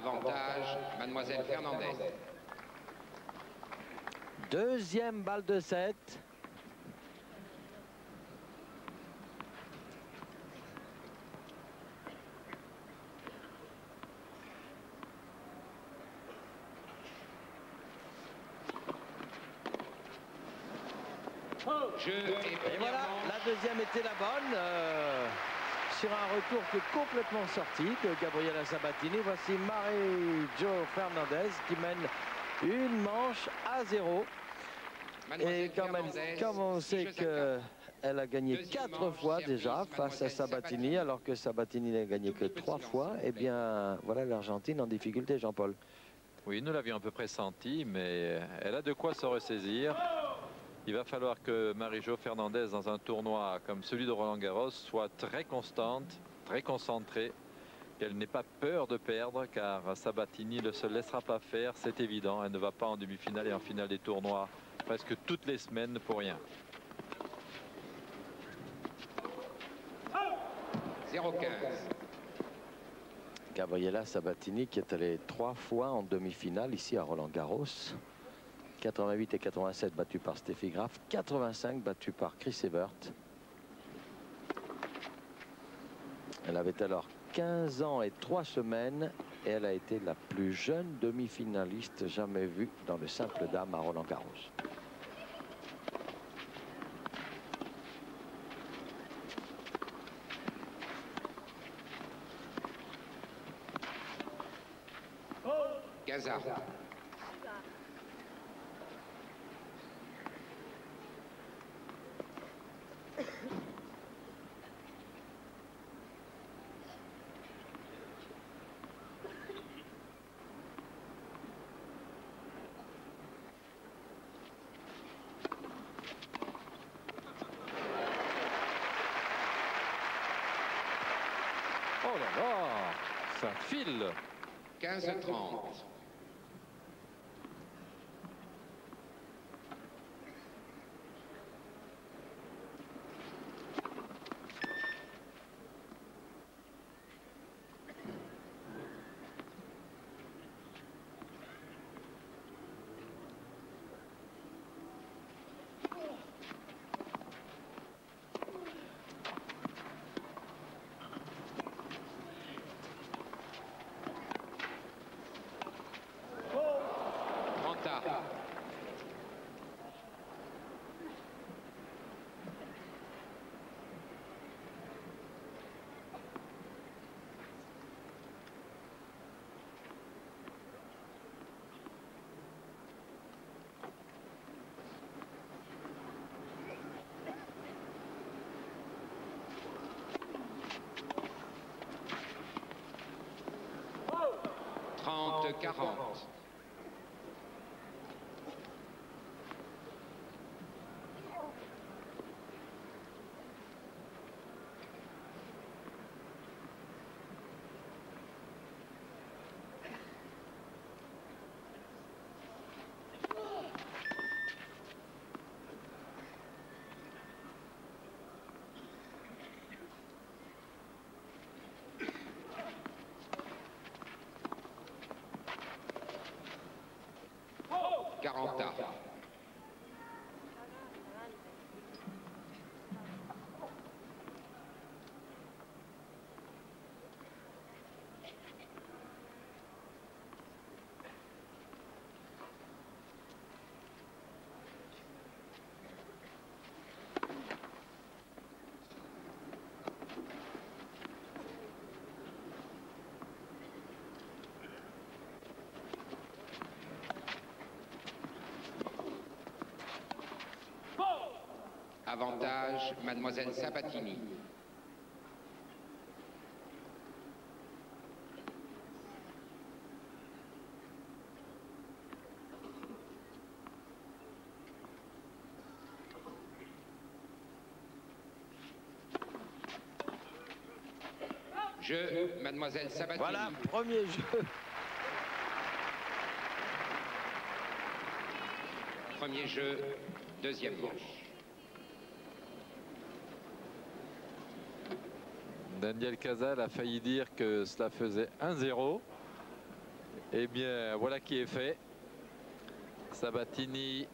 Avantage, Mademoiselle Fernandez. Deuxième balle de 7. Et voilà, la deuxième était la bonne. Sur un retour qui est complètement sorti de Gabriela Sabatini. Voici Marie-Jo Fernandez qui mène une manche à 0. Et comme on sait qu'elle a gagné 4 fois déjà face à Sabatini, alors que Sabatini n'a gagné que 3 fois, eh bien voilà l'Argentine en difficulté, Jean-Paul. Oui, nous l'avions à peu près senti, mais elle a de quoi se ressaisir. Il va falloir que Marie-Jo Fernandez, dans un tournoi comme celui de Roland-Garros, soit très constante, très concentrée, qu'elle n'ait pas peur de perdre, car Sabatini ne se laissera pas faire, c'est évident. Elle ne va pas en demi-finale et en finale des tournois presque toutes les semaines pour rien. 0-15. Gabriela Sabatini qui est allée 3 fois en demi-finale ici à Roland-Garros. 88 et 87 battus par Steffi Graf, 85 battus par Chris Evert. Elle avait alors 15 ans et 3 semaines et elle a été la plus jeune demi-finaliste jamais vue dans le simple dames à Roland-Garros. Gazard. Oh là là, ça file. 15-30. de 40. Avantage, Mademoiselle Sabatini. Jeu, Mademoiselle Sabatini. Voilà, premier jeu. Premier jeu, deuxième manche. Daniel Casal a failli dire que cela faisait 1-0. Eh bien, voilà qui est fait. Sabatini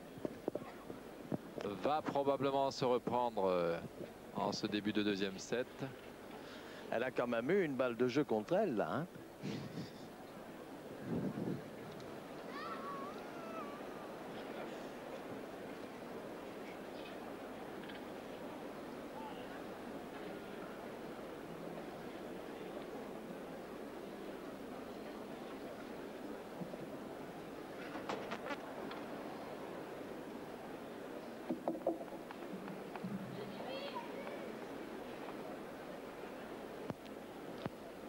va probablement se reprendre en ce début de deuxième set. Elle a quand même eu une balle de jeu contre elle, là. Hein.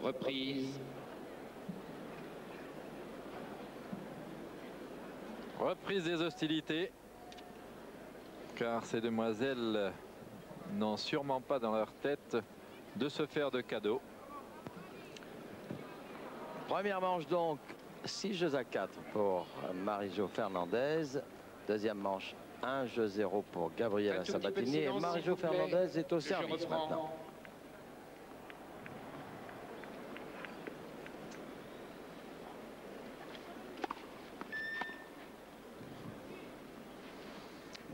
Reprise. Reprise des hostilités. Car ces demoiselles n'ont sûrement pas dans leur tête de se faire de cadeaux. Première manche donc, 6 jeux à 4 pour Marie-Jo Fernandez. Deuxième manche, 1 jeu 0 pour Gabriela Sabatini. Et Marie-Jo Fernandez est au service maintenant.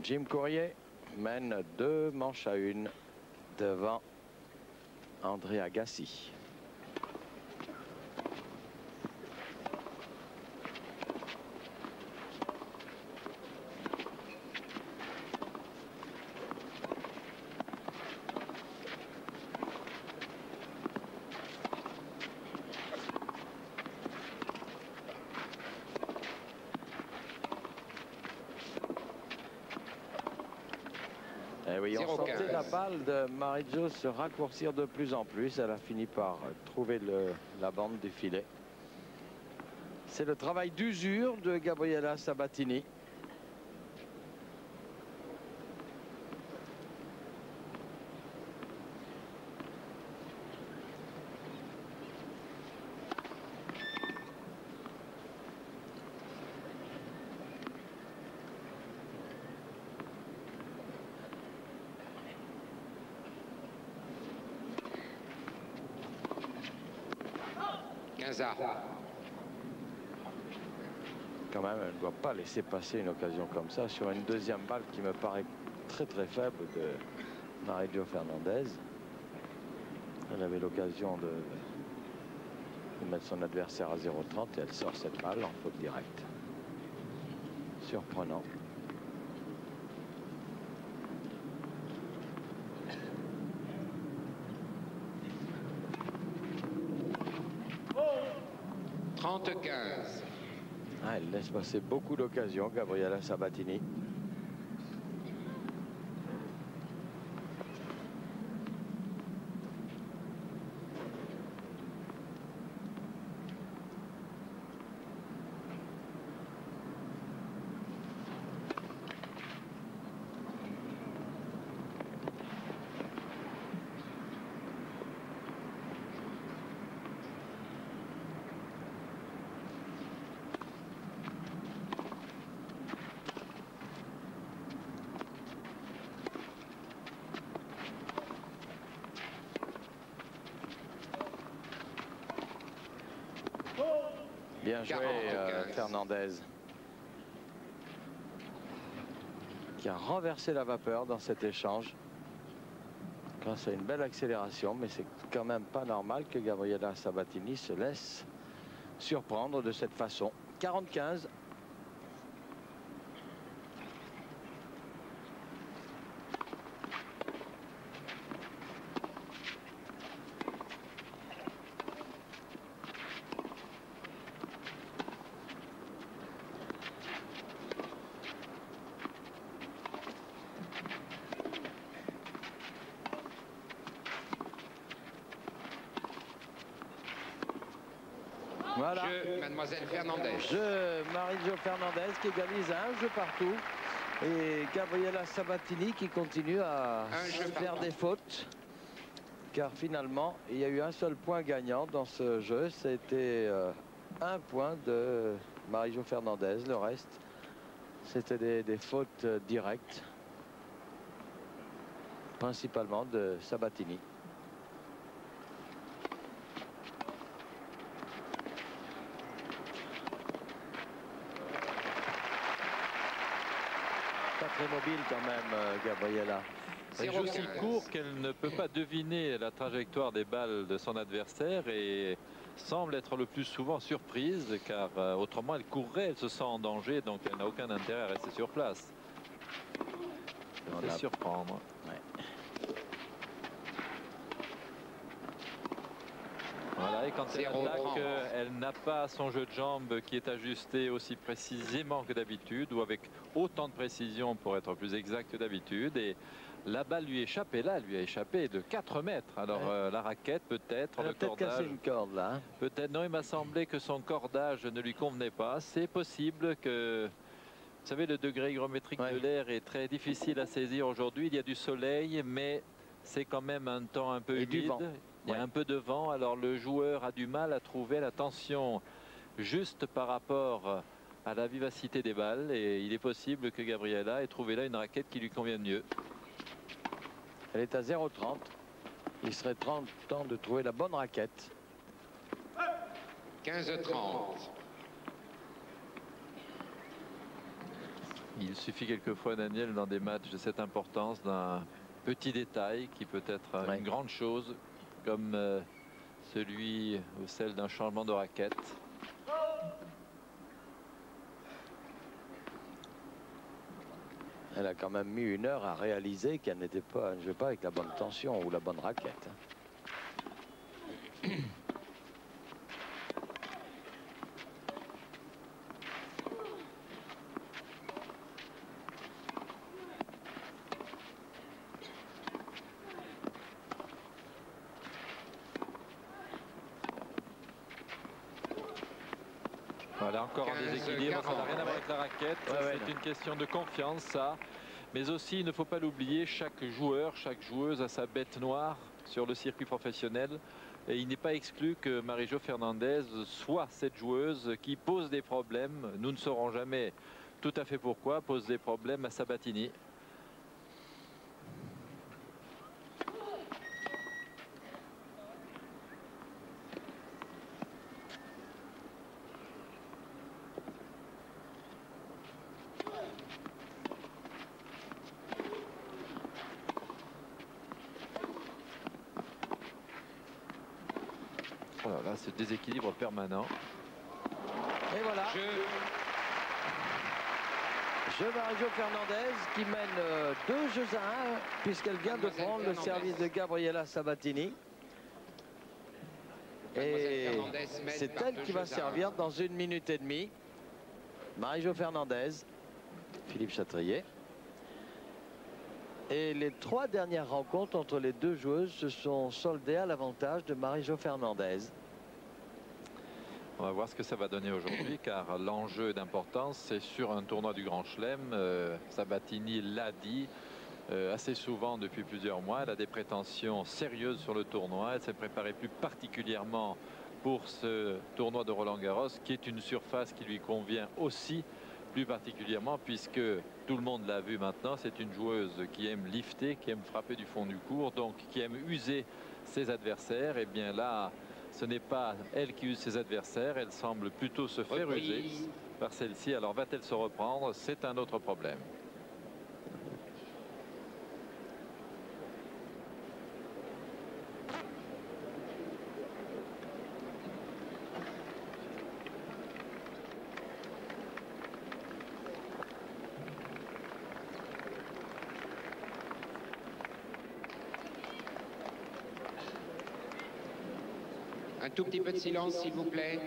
Jim Courier mène 2 manches à 1 devant André Agassi. Eh oui, on sentait la balle de Marie-Jo se raccourcir de plus en plus. Elle a fini par trouver la bande du filet. C'est le travail d'usure de Gabriela Sabatini. Quand même, elle ne doit pas laisser passer une occasion comme ça sur une deuxième balle qui me paraît très faible de Marie-Jo Fernandez. Elle avait l'occasion de mettre son adversaire à 0,30 et elle sort cette balle en faute directe. Surprenant. Ah, elle laisse passer beaucoup d'occasions, Gabriela Sabatini. Bien joué Fernandez, qui a renversé la vapeur dans cet échange grâce à une belle accélération, mais c'est quand même pas normal que Gabriela Sabatini se laisse surprendre de cette façon. 40-15. Voilà. Jeu, Mademoiselle Fernandez. Jeu, Marie-Jo Fernandez qui égalise un jeu partout. Et Gabriela Sabatini qui continue à faire des fautes. Car finalement, il y a eu un seul point gagnant dans ce jeu. C'était un point de Marie-Jo Fernandez. Le reste, c'était des fautes directes. Principalement de Sabatini. Pas très mobile quand même, Gabriela. Elle joue si court qu'elle ne peut pas deviner la trajectoire des balles de son adversaire et semble être le plus souvent surprise car autrement elle courrait, elle se sent en danger, donc elle n'a aucun intérêt à rester sur place. Elle fait surprendre. Ouais. Voilà, et quand elle attaque, elle n'a pas son jeu de jambes qui est ajusté aussi précisément que d'habitude ou avec autant de précision pour être plus exact que d'habitude. Et la balle lui échappe, et là, elle lui a échappé de 4 mètres. Alors la raquette peut-être, le cordage. Cassé une corde là. Hein. Peut-être, non, il m'a semblé que son cordage ne lui convenait pas. C'est possible que... Vous savez, le degré hygrométrique de l'air est très difficile à saisir aujourd'hui. Il y a du soleil, mais c'est quand même un temps un peu humide. Il y a un peu de vent, alors le joueur a du mal à trouver la tension juste par rapport à la vivacité des balles. Et il est possible que Gabriela ait trouvé là une raquette qui lui convienne mieux. Elle est à 0,30. Il serait temps de trouver la bonne raquette. 15-30. Il suffit quelquefois, Daniel, dans des matchs de cette importance, d'un petit détail qui peut être une grande chose, comme celui ou celle d'un changement de raquette. Elle a quand même mis 1 heure à réaliser qu'elle n'était pas, ne jouait pas avec la bonne tension ou la bonne raquette. Voilà, encore un déséquilibre, ça n'a rien à voir avec la raquette, c'est une question de confiance, ça. Mais aussi, il ne faut pas l'oublier, chaque joueur, chaque joueuse a sa bête noire sur le circuit professionnel. Et il n'est pas exclu que Marie-Jo Fernandez soit cette joueuse qui pose des problèmes. Nous ne saurons jamais tout à fait pourquoi, pose des problèmes à Sabatini. Voilà, ce déséquilibre permanent. Et voilà. Jeu Marie-Jo Fernandez qui mène 2-1 puisqu'elle vient de prendre le service de Gabriela Sabatini. Et c'est elle qui va servir dans 1 minute et demie. Marie-Jo Fernandez, Philippe Chatrier. Et les 3 dernières rencontres entre les 2 joueuses se sont soldées à l'avantage de Marie-Jo Fernandez. On va voir ce que ça va donner aujourd'hui, car l'enjeu d'importance, c'est sur un tournoi du Grand Chelem. Sabatini l'a dit assez souvent depuis plusieurs mois. Elle a des prétentions sérieuses sur le tournoi. Elle s'est préparée plus particulièrement pour ce tournoi de Roland-Garros, qui est une surface qui lui convient aussi plus particulièrement, puisque tout le monde l'a vu maintenant. C'est une joueuse qui aime lifter, qui aime frapper du fond du court, donc qui aime user ses adversaires. Et bien là, ce n'est pas elle qui use ses adversaires, elle semble plutôt se faire user par celle-ci. Alors va-t-elle se reprendre? C'est un autre problème. Un tout petit peu de silence, s'il vous plaît.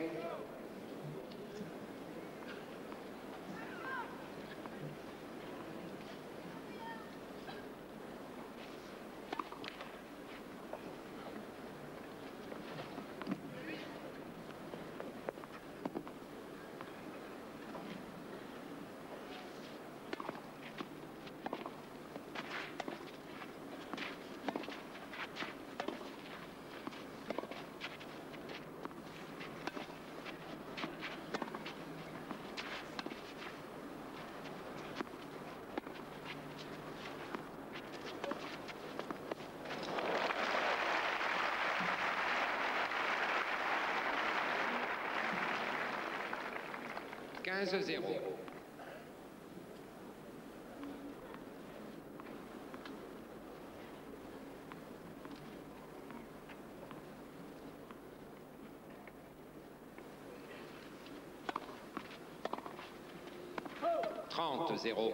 30-0.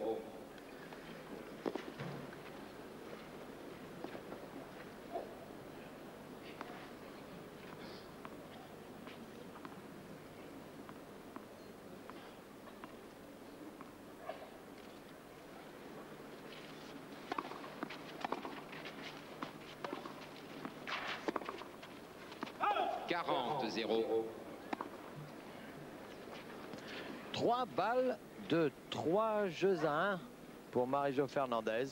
Trois balles de 3 jeux à 1 pour Marie-Jo Fernandez.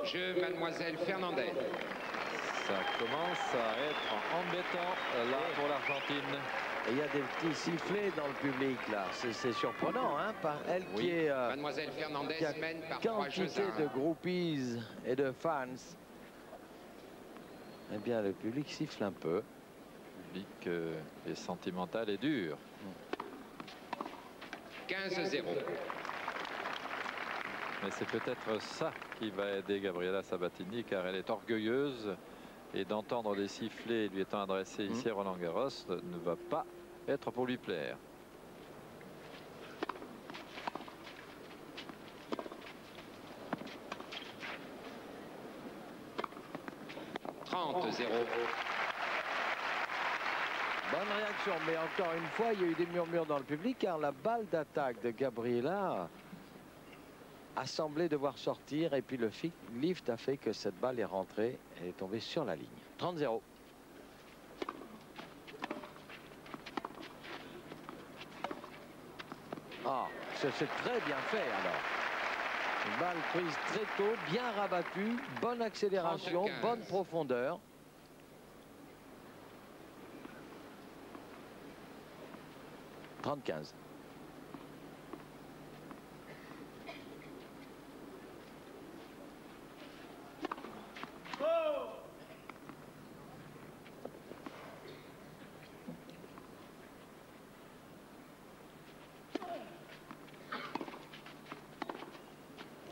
Jeu Mademoiselle Fernandez. Ça commence à être embêtant là pour l'Argentine. Il y a des petits sifflets dans le public là. C'est surprenant, hein, par elle qui est Mademoiselle Fernandez qui a mène par 3 jeux quantité à 1. de groupies et de fans. Eh bien, le public siffle un peu. Le public est sentimental et dur. 15-0. Mais c'est peut-être ça qui va aider Gabriela Sabatini, car elle est orgueilleuse et d'entendre des sifflets lui étant adressés ici à Roland-Garros ne va pas être pour lui plaire. Bonne réaction, mais encore une fois, il y a eu des murmures dans le public car la balle d'attaque de Gabriela a semblé devoir sortir et puis le lift a fait que cette balle est rentrée et est tombée sur la ligne. 30-0. Ah, c'est très bien fait alors. Une balle prise très tôt, bien rabattue, bonne accélération, 35. bonne profondeur. « 30-15.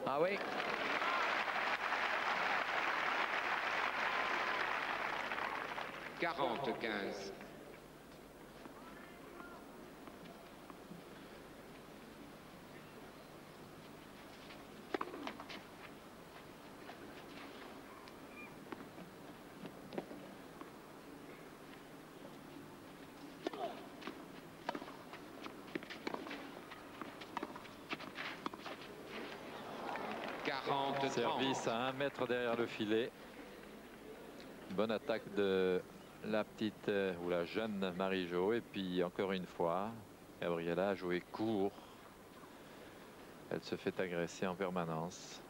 Ah oui. « 40-15. Service à 1 mètre derrière le filet. Bonne attaque de la petite ou la jeune Marie-Jo. Et puis encore une fois, Gabriela a joué court. Elle se fait agresser en permanence.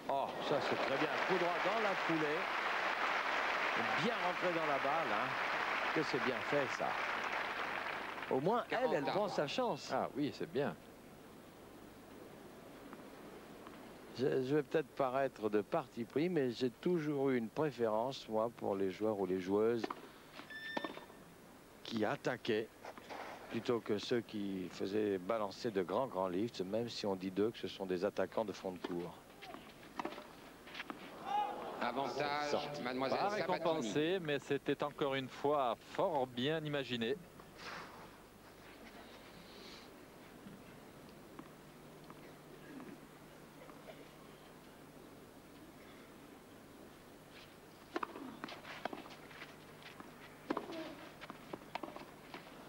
Oh, ça c'est très bien. Coup droit dans la foulée. Bien rentré dans la balle, hein. Que c'est bien fait ça. Au moins elle prend sa chance. Ah oui, c'est bien. Je vais peut-être paraître de parti pris, mais j'ai toujours eu une préférence, moi, pour les joueurs ou les joueuses qui attaquaient plutôt que ceux qui faisaient balancer de grands lifts, même si on dit d'eux que ce sont des attaquants de fond de cours. Avantage, Mademoiselle Pas Sabatini. récompensé, mais c'était encore une fois fort bien imaginé.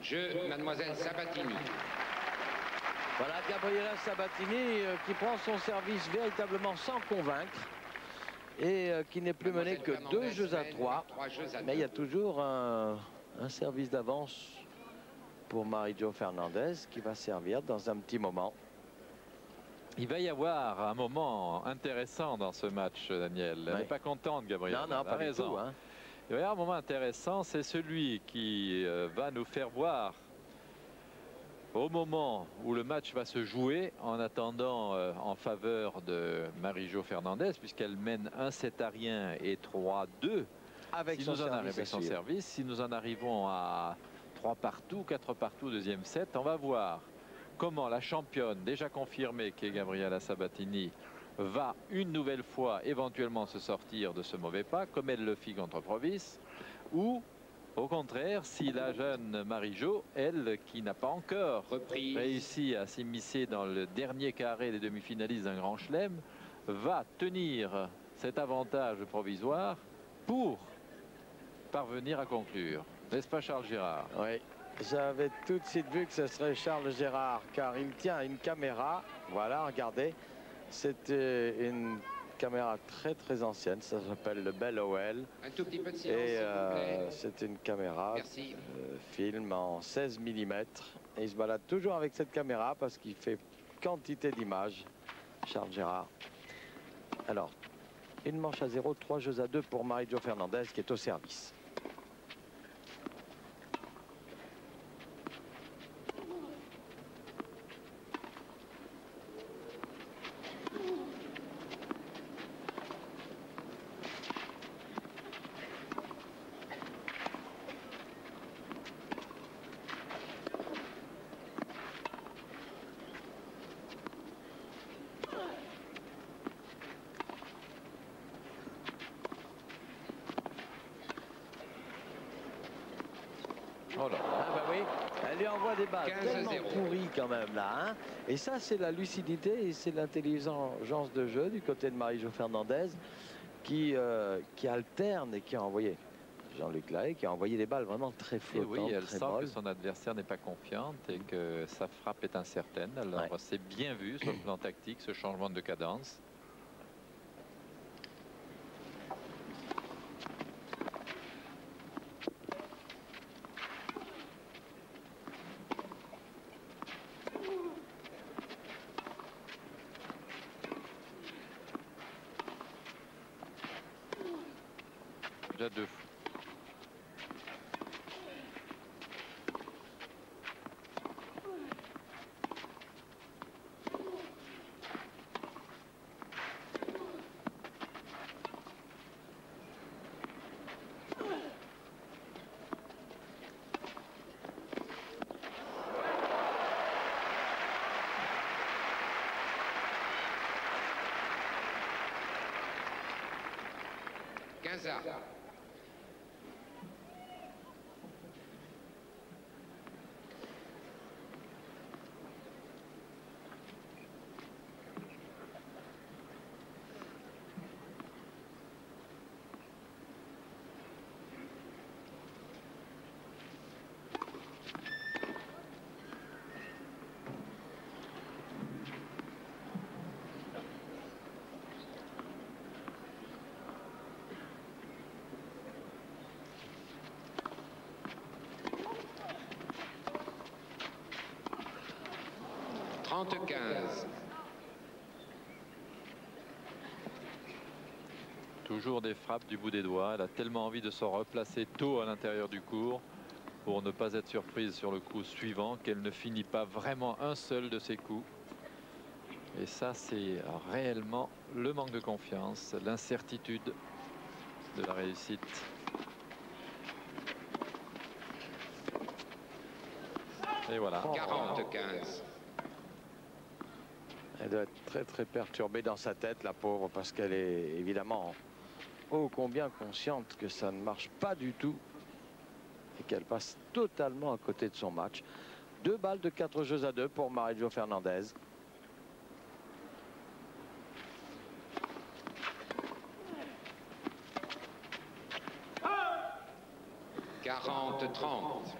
Jeu Mademoiselle Sabatini. Voilà Gabriela Sabatini qui prend son service véritablement sans convaincre et qui n'est plus mené que 2 jeux à 3. Mais il y a toujours un service d'avance pour Marie-Jo Fernandez qui va servir dans un petit moment. Il va y avoir un moment intéressant dans ce match, Daniel. Elle n'est pas contente, Gabriela. Non, pas du tout, hein. Il va y avoir un moment intéressant, c'est celui qui va nous faire voir au moment où le match va se jouer, en attendant en faveur de Marie-Jo Fernandez, puisqu'elle mène 1-7 à rien et 3-2 avec son service. service. Si nous en arrivons à 3 partout, 4 partout, deuxième set, on va voir comment la championne, déjà confirmée, qui est Gabriela Sabatini, va une nouvelle fois éventuellement se sortir de ce mauvais pas, comme elle le fit contre Provis, ou au contraire, si la jeune Marie-Jo, elle, qui n'a pas encore réussi à s'immiscer dans le dernier carré des demi-finalistes d'un grand chelem, va tenir cet avantage provisoire pour parvenir à conclure. N'est-ce pas, Charles Gérard? Oui, j'avais tout de suite vu que ce serait Charles Gérard, car il tient une caméra. Voilà, regardez. C'est une caméra très ancienne, ça s'appelle le Bell OL. Un tout petit peu de silence, et c'est une caméra film en 16 mm. Et il se balade toujours avec cette caméra parce qu'il fait quantité d'images, Charles Gérard. Alors, une manche à 0, 3 jeux à 2 pour Marie-Jo Fernandez qui est au service. Oh là. Ah bah oui, elle lui envoie des balles tellement pourries quand même là. Hein, et ça, c'est la lucidité et c'est l'intelligence de jeu du côté de Marie-Jo Fernandez qui alterne et qui a envoyé Jean-Luc Lahaye, qui a envoyé des balles vraiment très flottantes. Et oui, elle très sent molles. que son adversaire n'est pas confiante et que sa frappe est incertaine. Alors c'est bien vu sur le plan tactique, ce changement de cadence. Déjà 2 fois. Toujours des frappes du bout des doigts. Elle a tellement envie de se replacer tôt à l'intérieur du court pour ne pas être surprise sur le coup suivant qu'elle ne finit pas vraiment un seul de ses coups. Et ça, c'est réellement le manque de confiance, l'incertitude de la réussite. Et voilà. 40-15. Elle doit être très perturbée dans sa tête, la pauvre, parce qu'elle est évidemment ô combien consciente que ça ne marche pas du tout et qu'elle passe totalement à côté de son match. 2 balles de 4 jeux à 2 pour Marie-Jo Fernandez. « 40-30.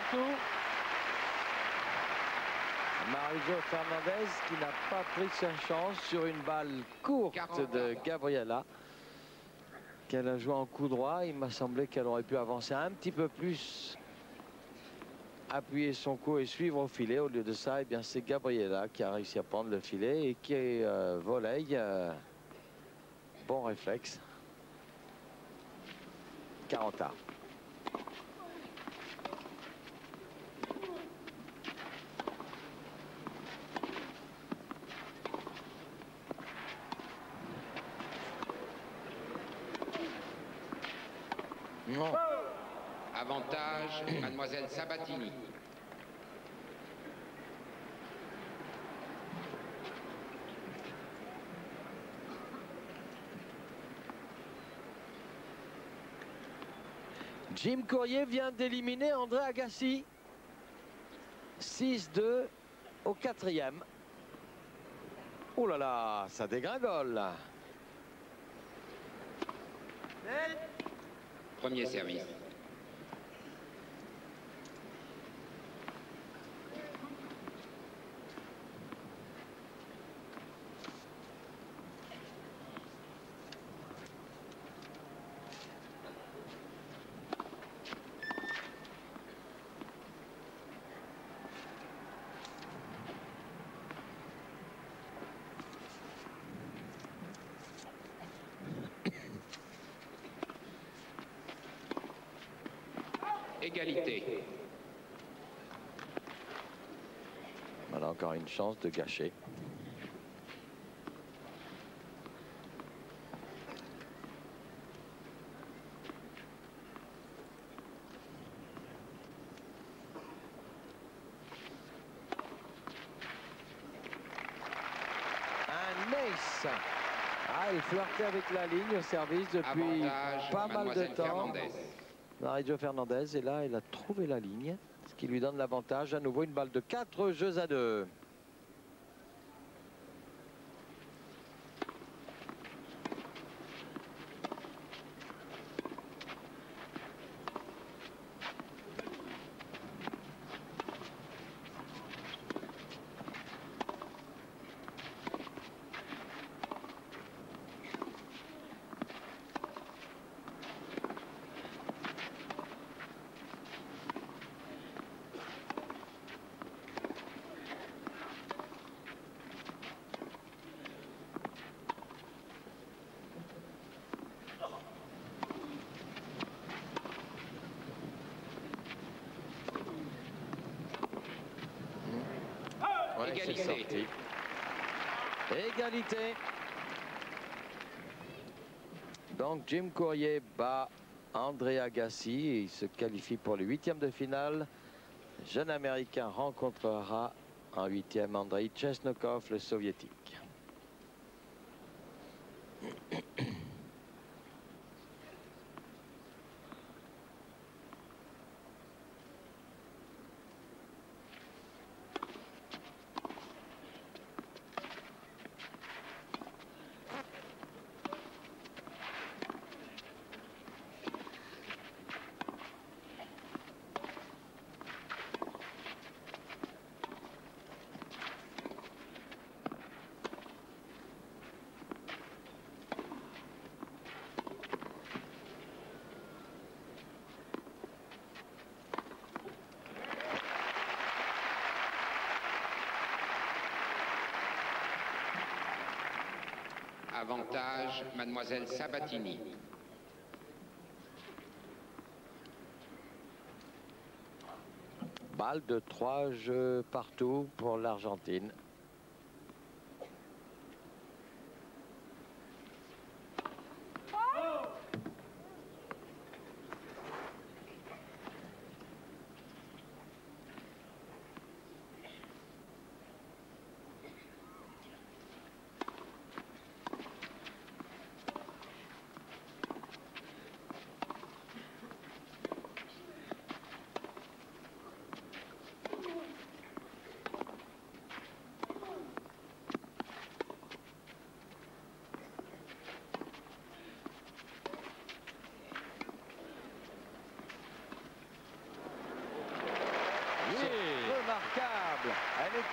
partout. Marie-Jo Fernandez qui n'a pas pris sa chance sur une balle courte de Gabriela qu'elle a joué en coup droit. Il m'a semblé qu'elle aurait pu avancer un petit peu plus, appuyer son coup et suivre au filet. Au lieu de ça, eh bien c'est Gabriela qui a réussi à prendre le filet et qui volaille. Bon réflexe. 40 ans. Non. Avantage, mademoiselle Sabatini. Jim Courier vient d'éliminer André Agassi. 6-2 au 4e. Oh là là, ça dégringole. Premier service. Égalité. On a encore une chance de gâcher. Un ace. Ah, il flirtait avec la ligne au service depuis Avantage, pas mal de mademoiselle temps. Fernandez. Marie-Jo Fernandez, et là, elle a trouvé la ligne, ce qui lui donne l'avantage. À nouveau, une balle de 4 jeux à 2. Ouais, c'est sorti. Égalité. Donc Jim Courier bat André Agassi et il se qualifie pour le 8e de finale. Jeune américain rencontrera en 8e Andrei Chesnokov, le soviétique. Avantage, mademoiselle Sabatini. Balle de 3 jeux partout pour l'Argentine.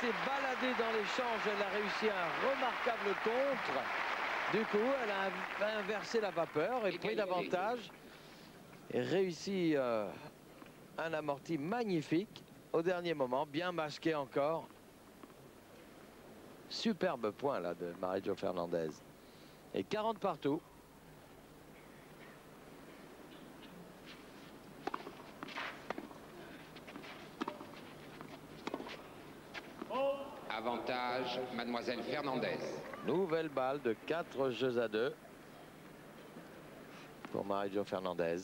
été baladée dans l'échange. Elle a réussi un remarquable contre. Du coup, elle a inversé la vapeur et pris l'avantage. Et réussi un amorti magnifique au dernier moment. Bien masqué encore. Superbe point là de Marie-Jo Fernandez. Et 40 partout. Avantage, Mademoiselle Fernandez. Nouvelle balle de 4 jeux à 2 pour Marie-Jo Fernandez.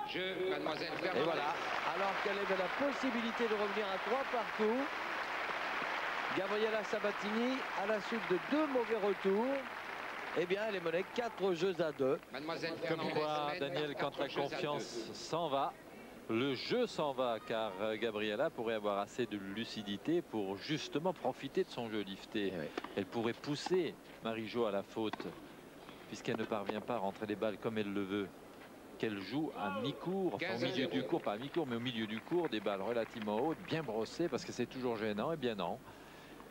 Jeu, Mademoiselle Fernandez. Et voilà, alors qu'elle avait la possibilité de revenir à 3 partout, Gabriela Sabatini, à la suite de 2 mauvais retours, eh bien, elle est menée 4 jeux à 2. Mademoiselle Comme Fernandez. quoi, Daniel, quand la confiance s'en va, le jeu s'en va, car Gabriela pourrait avoir assez de lucidité pour justement profiter de son jeu lifté. Oui. Elle pourrait pousser Marie-Jo à la faute, puisqu'elle ne parvient pas à rentrer les balles comme elle le veut. Qu'elle joue à mi-cours, enfin au milieu du cours, pas à mi-cours, mais au milieu du cours, des balles relativement hautes, bien brossées, parce que c'est toujours gênant. Eh bien non,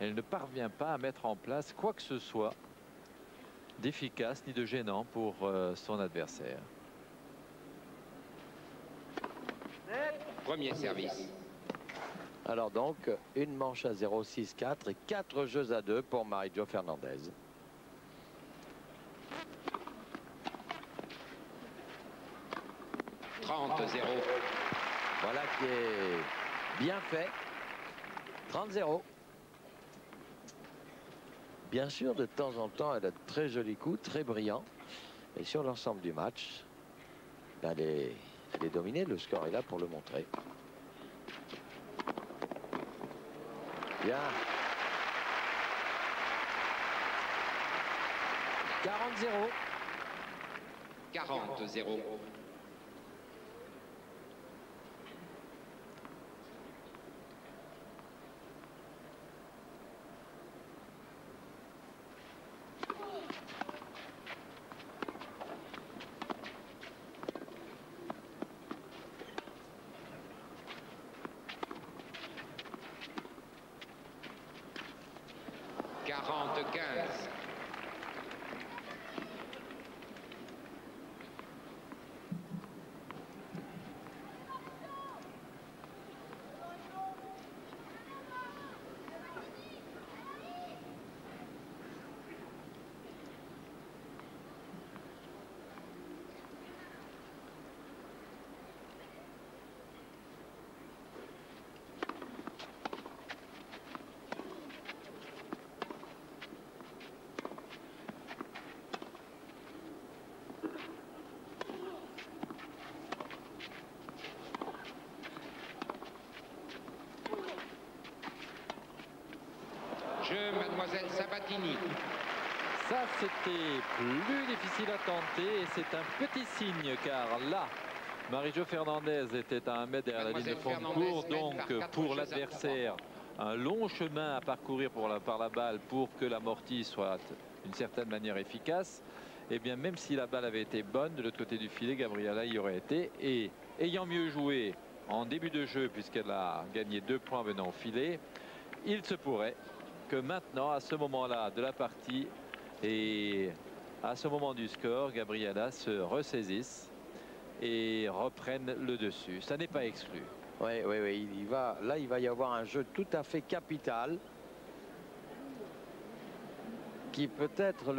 elle ne parvient pas à mettre en place quoi que ce soit d'efficace ni de gênant pour son adversaire. Premier service. Alors donc, une manche à 0, 6-4 et 4 jeux à 2 pour Marie-Jo Fernandez. – 30-0. Voilà qui est bien fait. 30-0. Bien sûr, de temps en temps, elle a de très jolis coups, très brillants. Et sur l'ensemble du match, elle est dominée. Le score est là pour le montrer. Bien. 40-0. 40-0. Jeu, Mademoiselle Sabatini. Ça, c'était plus difficile à tenter et c'est un petit signe, car là, Marie-Jo Fernandez était à 1 mètre derrière la ligne de fond de cours, donc pour l'adversaire, un long chemin à parcourir par la balle pour que l'amorti soit d'une certaine manière efficace. Et bien, même si la balle avait été bonne, de l'autre côté du filet, Gabriela y aurait été. Et ayant mieux joué en début de jeu, puisqu'elle a gagné 2 points venant au filet, il se pourrait que maintenant, à ce moment-là de la partie et à ce moment du score, Gabriela se ressaisisse et reprenne le dessus. Ça n'est pas exclu. Oui, là, il va y avoir un jeu tout à fait capital qui peut être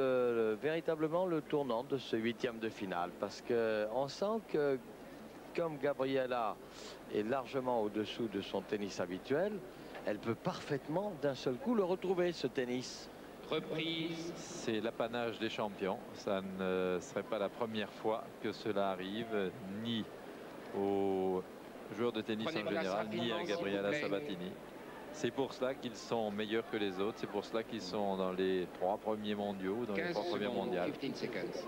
véritablement le tournant de ce 8e de finale, parce qu'on sent que comme Gabriela est largement au-dessous de son tennis habituel, elle peut parfaitement d'un seul coup le retrouver, ce tennis. Reprise. C'est l'apanage des champions. Ça ne serait pas la première fois que cela arrive, ni aux joueurs de tennis en général, ni à Gabriela Sabatini. C'est pour cela qu'ils sont meilleurs que les autres. C'est pour cela qu'ils sont dans les 3 premiers mondiaux, dans les 3 premières mondiales.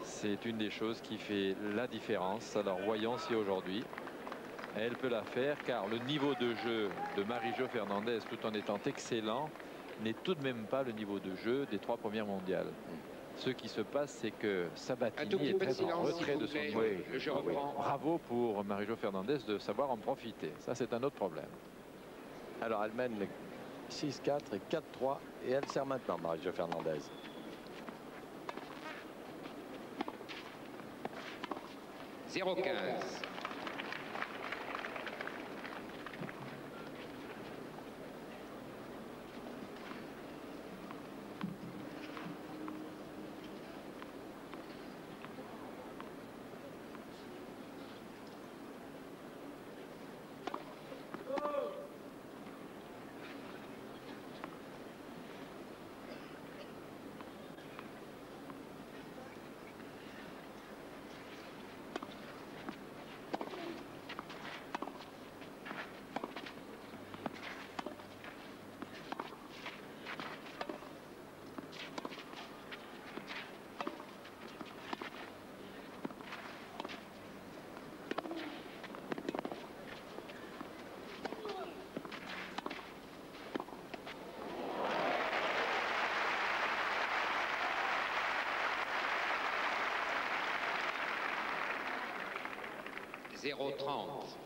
C'est une des choses qui fait la différence. Alors voyons si aujourd'hui elle peut la faire, car le niveau de jeu de Marie-Jo Fernandez, tout en étant excellent, n'est tout de même pas le niveau de jeu des 3 premières mondiales. Ce qui se passe, c'est que Sabatini est très en retrait de son niveau. Le jeu reprend. Bravo pour Marie-Jo Fernandez de savoir en profiter. Ça, c'est un autre problème. Alors, elle mène 6-4 et 4-3. Et elle sert maintenant, Marie-Jo Fernandez. « 0-15. » « 0-30. »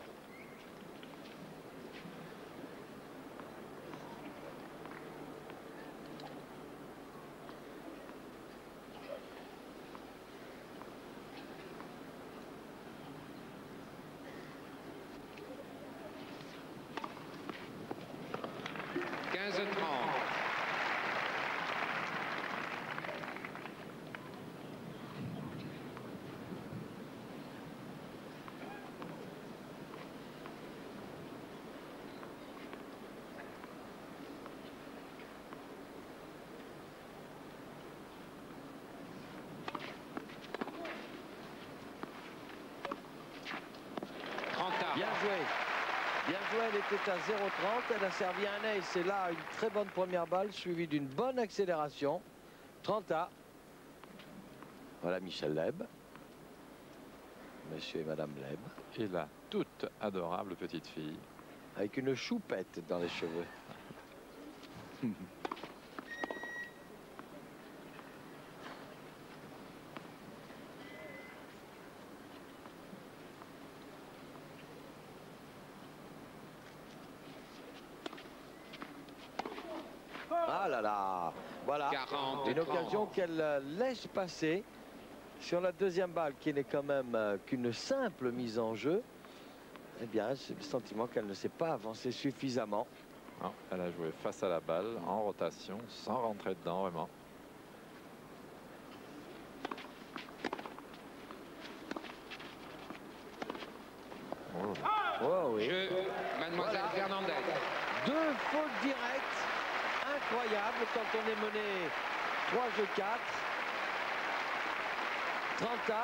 Bien joué. Bien joué, elle était à 0,30. Elle a servi un ace. Et là, une très bonne première balle suivie d'une bonne accélération. 30A. Voilà Michel Leb. Monsieur et Madame Leb. Et la toute adorable petite fille. Avec une choupette dans les cheveux. Ah là là, voilà, 40, une occasion qu'elle laisse passer sur la deuxième balle qui n'est quand même qu'une simple mise en jeu. Eh bien, c'est le sentiment qu'elle ne s'est pas avancée suffisamment. Non, elle a joué face à la balle, en rotation, sans rentrer dedans, vraiment. Oh oui. Jeu, Mademoiselle Fernandez. 2 fautes directes. Incroyable quand on est mené 3-4. 30A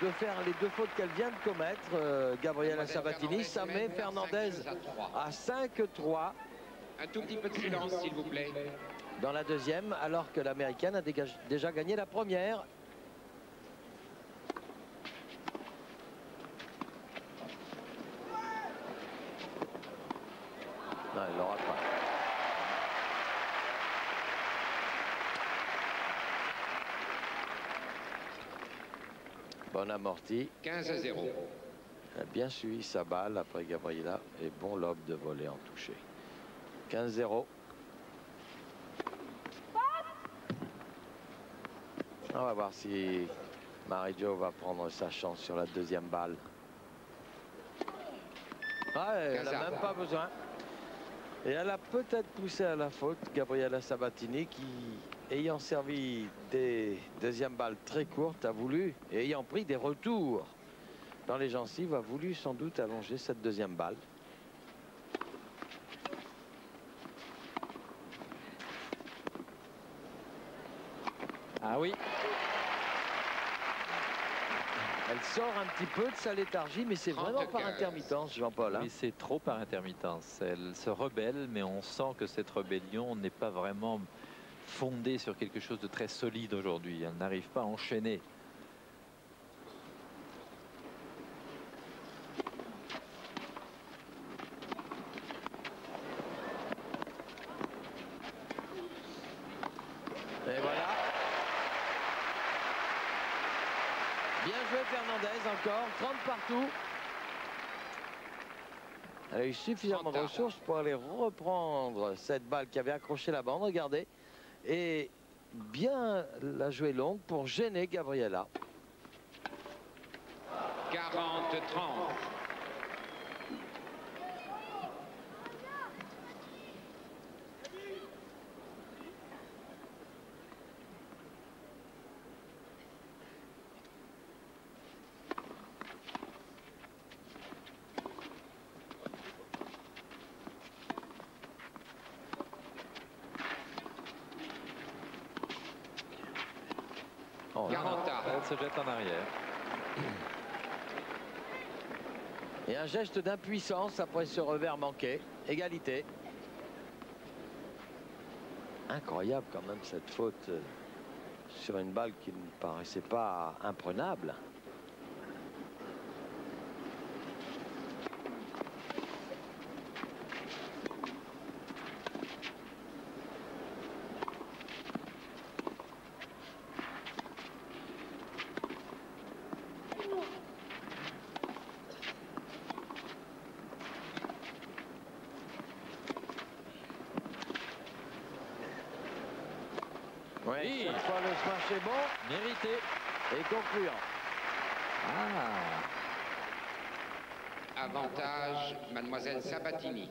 de faire les 2 fautes qu'elle vient de commettre, Gabriela Sabatini. Ça met Fernandez à 5-3. Un tout petit peu de silence, s'il vous plaît. Dans la deuxième, alors que l'américaine a déjà gagné la première. Non, elle l'aura pas. Bon amorti. 15-0. Elle a bien suivi sa balle après Gabriela et bon lob de voler en touché. 15-0. On va voir si Marie-Jo va prendre sa chance sur la deuxième balle. Ah, elle n'a même pas besoin. Et elle a peut-être poussé à la faute Gabriela Sabatini qui, ayant servi des deuxièmes balles très courtes, a voulu, et ayant pris des retours dans les gencives, a voulu sans doute allonger cette deuxième balle. Ah oui. Elle sort un petit peu de sa léthargie, mais c'est vraiment par intermittence, Jean-Paul. Hein. Oui, c'est trop par intermittence. Elle se rebelle, mais on sent que cette rébellion n'est pas vraiment fondée sur quelque chose de très solide aujourd'hui. Elle n'arrive pas à enchaîner. Fernandez encore, 30 partout. Elle a eu suffisamment de ressources pour aller reprendre cette balle qui avait accroché la bande, regardez. Et bien la jouer longue pour gêner Gabriela. 40-30. Oh, 40. Elle se jette en arrière. et un geste d'impuissance après ce revers manqué. Égalité. Incroyable quand même cette faute sur une balle qui ne paraissait pas imprenable. Oui, cette fois le smash est bon. Mérité. Et concluant. Avantage, mademoiselle Sabatini.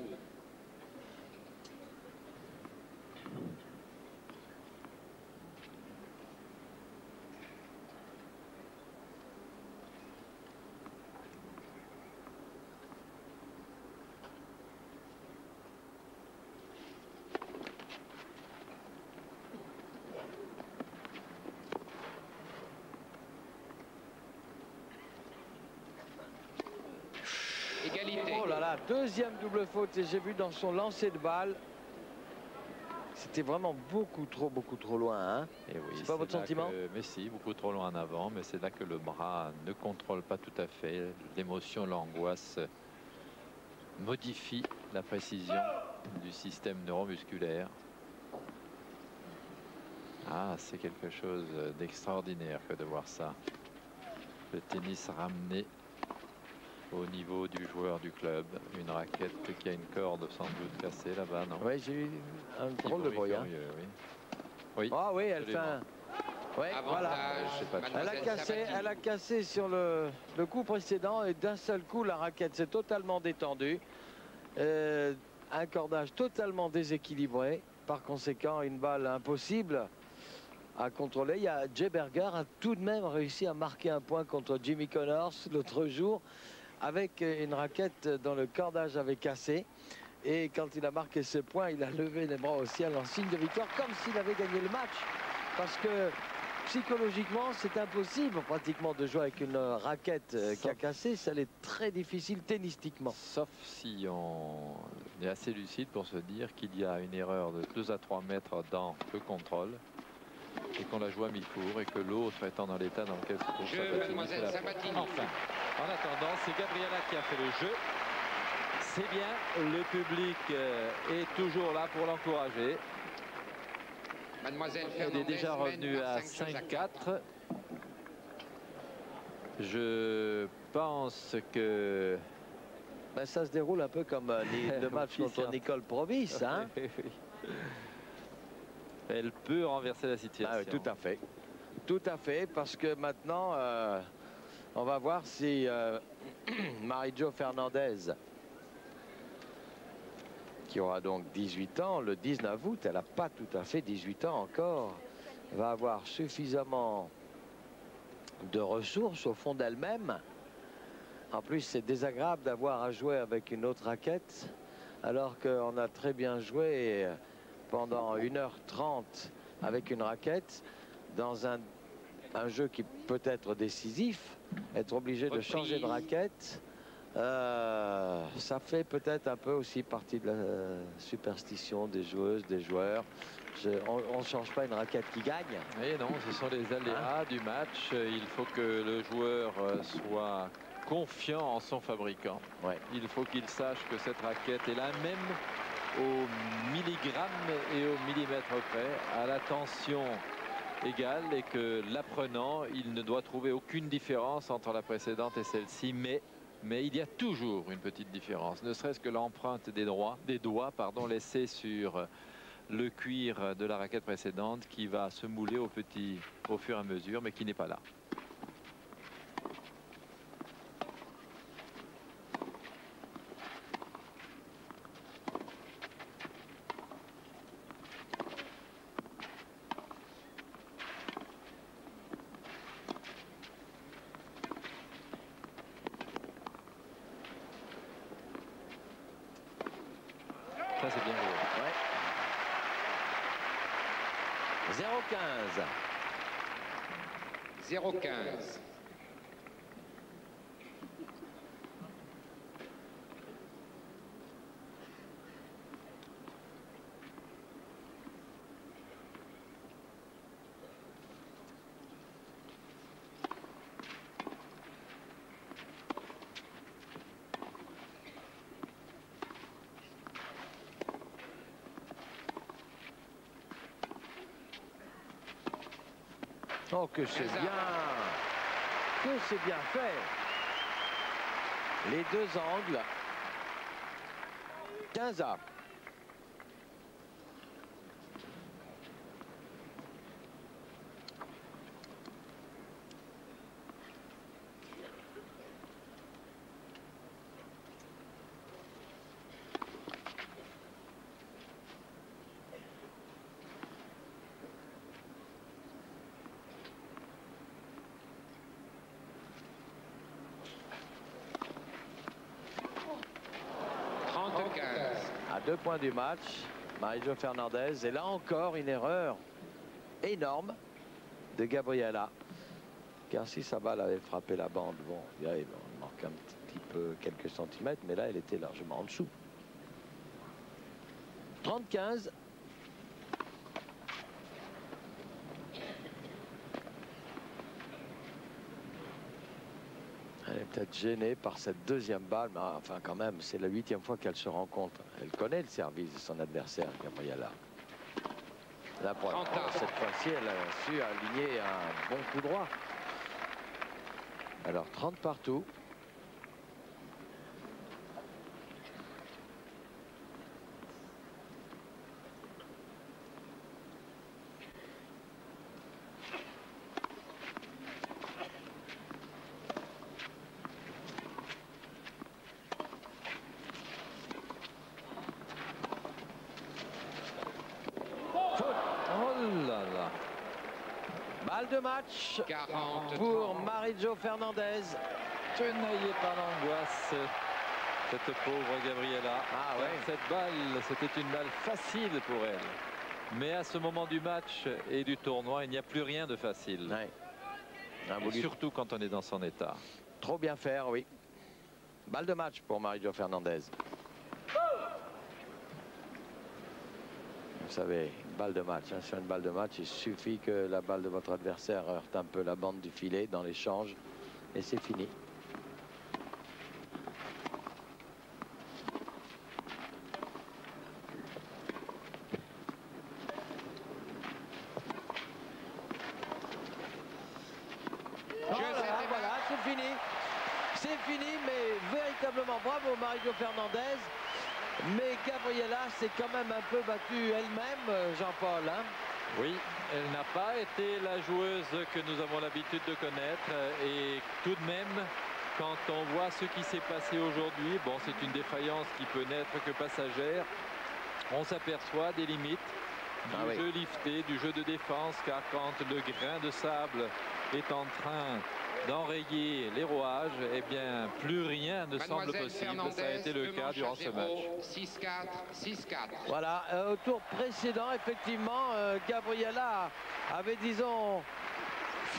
Égalité. Oh là là, deuxième double faute et j'ai vu dans son lancer de balle. C'était vraiment beaucoup trop loin. Hein. Et oui, c'est pas votre là sentiment? Mais si, beaucoup trop loin en avant, mais c'est là que le bras ne contrôle pas tout à fait. L'émotion, l'angoisse modifie la précision du système neuromusculaire. Ah, c'est quelque chose d'extraordinaire que de voir ça. Le tennis ramené au niveau du joueur du club. Une raquette qui a une corde sans doute cassée là-bas, non? Oui, j'ai eu un drôle de bruit. Hein. Oui. Ah oui, elle fait un... Ouais, voilà. Elle a cassé sur le coup précédent et d'un seul coup la raquette s'est totalement détendue. Un cordage totalement déséquilibré. Par conséquent, une balle impossible à contrôler. Il y a Jay Berger a tout de même réussi à marquer un point contre Jimmy Connors l'autre jour avec une raquette dont le cordage avait cassé. Et quand il a marqué ce point, il a levé les bras au ciel en signe de victoire, comme s'il avait gagné le match. Parce que psychologiquement, c'est impossible pratiquement de jouer avec une raquette qui a cassé. Ça l'est très difficile tennistiquement. Sauf si on est assez lucide pour se dire qu'il y a une erreur de 2 à 3 mètres dans le contrôle et qu'on la joue à mi-cours et que l'autre étant dans l'état dans lequel se trouve Sabatini. Enfin, en attendant, c'est Gabriela qui a fait le jeu. C'est bien, le public est toujours là pour l'encourager. Mademoiselle Elle est déjà revenue à 5-4. Je pense que... Ben, ça se déroule un peu comme le match contre Nicole Provis. Hein. Elle peut renverser la situation. Ah oui, tout à fait. Tout à fait, parce que maintenant, on va voir si Marie-Jo Fernandez, qui aura donc 18 ans, le 19 août, elle n'a pas tout à fait 18 ans encore, va avoir suffisamment de ressources au fond d'elle-même. En plus, c'est désagréable d'avoir à jouer avec une autre raquette, alors qu'on a très bien joué pendant 1h30 avec une raquette dans un jeu qui peut être décisif. Être obligé de changer de raquette, ça fait peut-être un peu aussi partie de la superstition des joueuses, des joueurs. On ne change pas une raquette qui gagne. Et non, ce sont les aléas du match. Il faut que le joueur soit confiant en son fabricant. Ouais. Il faut qu'il sache que cette raquette est la même au milligramme et au millimètre près, à la tension égale et que l'apprenant, il ne doit trouver aucune différence entre la précédente et celle-ci, mais il y a toujours une petite différence, ne serait-ce que l'empreinte des doigts laissée sur le cuir de la raquette précédente qui va se mouler au fur et à mesure, mais qui n'est pas là. Ça, c'est bien joué. Ouais. 0-15. 0-15. Oh, que c'est bien! Que c'est bien fait! Les deux angles. 15-A. À 2 points du match, Marie-Jo Fernandez. Et là encore, une erreur énorme de Gabriela. Car si sa balle avait frappé la bande, bon, il manque un petit peu, quelques centimètres, mais là, elle était largement en dessous. 30-15. Elle est peut-être gênée par cette deuxième balle, mais enfin quand même, c'est la 8e fois qu'elle se rend compte. Elle connaît le service de son adversaire, Gabriela. Là, pour cette fois-ci, elle a su aligner un bon coup droit. Alors, 30 partout. Balle de match 40, pour Marie-Jo Fernandez. Que n'ayez pas l'angoisse, cette pauvre Gabriela. Ah ouais. Cette balle, c'était une balle facile pour elle. Mais à ce moment du match et du tournoi, il n'y a plus rien de facile. Ouais. Et surtout quand on est dans son état. Trop bien faire, oui. Balle de match pour Marie-Jo Fernandez. Vous savez, une balle de match. Hein, sur une balle de match, il suffit que la balle de votre adversaire heurte un peu la bande du filet dans l'échange. Et c'est fini. Voilà, c'est fini. C'est fini, mais véritablement bravo Marie-Jo Fernandez. Mais Gabriela s'est quand même un peu battue elle-même, Jean-Paul. Hein? Oui, elle n'a pas été la joueuse que nous avons l'habitude de connaître. Et tout de même, quand on voit ce qui s'est passé aujourd'hui, bon, c'est une défaillance qui peut n'être que passagère. On s'aperçoit des limites du jeu lifté, du jeu de défense, car quand le grain de sable est en train d'enrayer les rouages, eh bien, plus rien ne semble possible. Ça a été le cas durant ce match. 6-4, 6-4. Voilà, au tour précédent, effectivement, Gabriela avait, disons,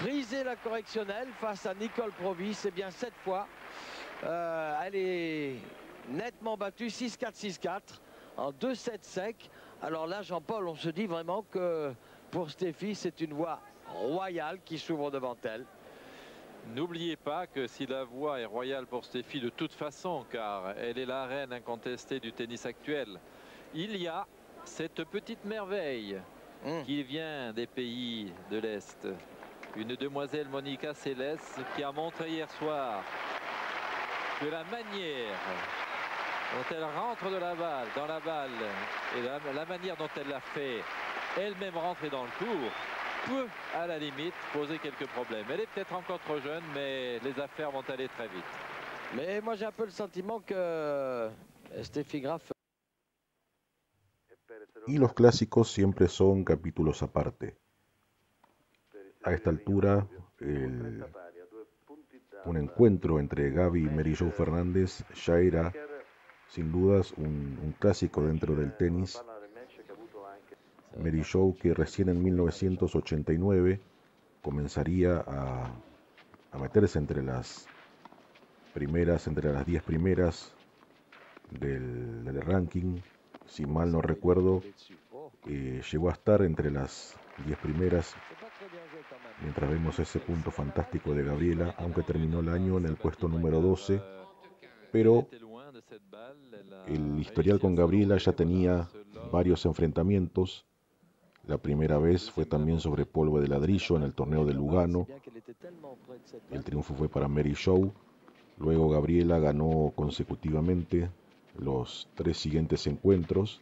frisé la correctionnelle face à Nicole Provis. Et bien, cette fois, elle est nettement battue, 6-4, 6-4, en 2-7 secs. Alors là, Jean-Paul, on se dit vraiment que pour Steffi, c'est une voie royale qui s'ouvre devant elle. N'oubliez pas que si la voie est royale pour Steffi de toute façon, car elle est la reine incontestée du tennis actuel, il y a cette petite merveille qui vient des pays de l'Est. Une demoiselle, Monica Seles, qui a montré hier soir que la manière dont elle rentre dans la balle et la manière dont elle l'a fait elle-même rentrer dans le court peut à la limite poser quelques problèmes. Elle est peut-être encore trop jeune, mais les affaires vont aller très vite. Mais moi j'ai un peu le sentiment que Steffi Graf... Y los clásicos siempre son capítulos aparte. A esta altura, un encuentro entre Gabi y Mary Jo Fernández ya era, sin dudas, un clásico dentro del tenis. Mary Jo, que recién en 1989 comenzaría a meterse entre las primeras, entre las 10 primeras del ranking, si mal no recuerdo, llegó a estar entre las 10 primeras, mientras vemos ese punto fantástico de Gabriela, aunque terminó el año en el puesto número 12, pero el historial con Gabriela ya tenía varios enfrentamientos. La primera vez fue también sobre polvo de ladrillo en el torneo de Lugano. El triunfo fue para Mary Jo. Luego Gabriela ganó consecutivamente los 3 siguientes encuentros.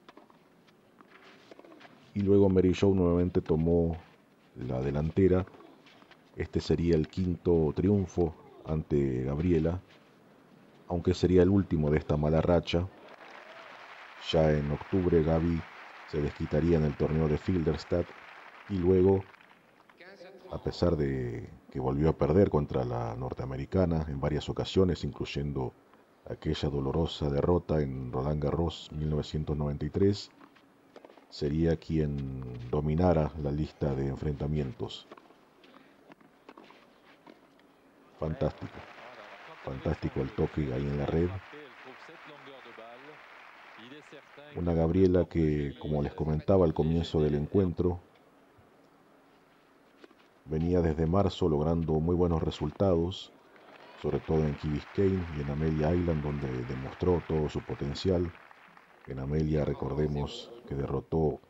Y luego Mary Jo nuevamente tomó la delantera. Este sería el 5º triunfo ante Gabriela, aunque sería el último de esta mala racha. Ya en octubre Gabi se desquitaría en el torneo de Filderstadt y luego, a pesar de que volvió a perder contra la norteamericana en varias ocasiones, incluyendo aquella dolorosa derrota en Roland Garros 1993, sería quien dominara la lista de enfrentamientos. Fantástico, fantástico el toque ahí en la red. Una Gabriela que, como les comentaba al comienzo del encuentro, venía desde marzo logrando muy buenos resultados, sobre todo en Key Biscayne y en Amelia Island, donde demostró todo su potencial. En Amelia, recordemos que derrotó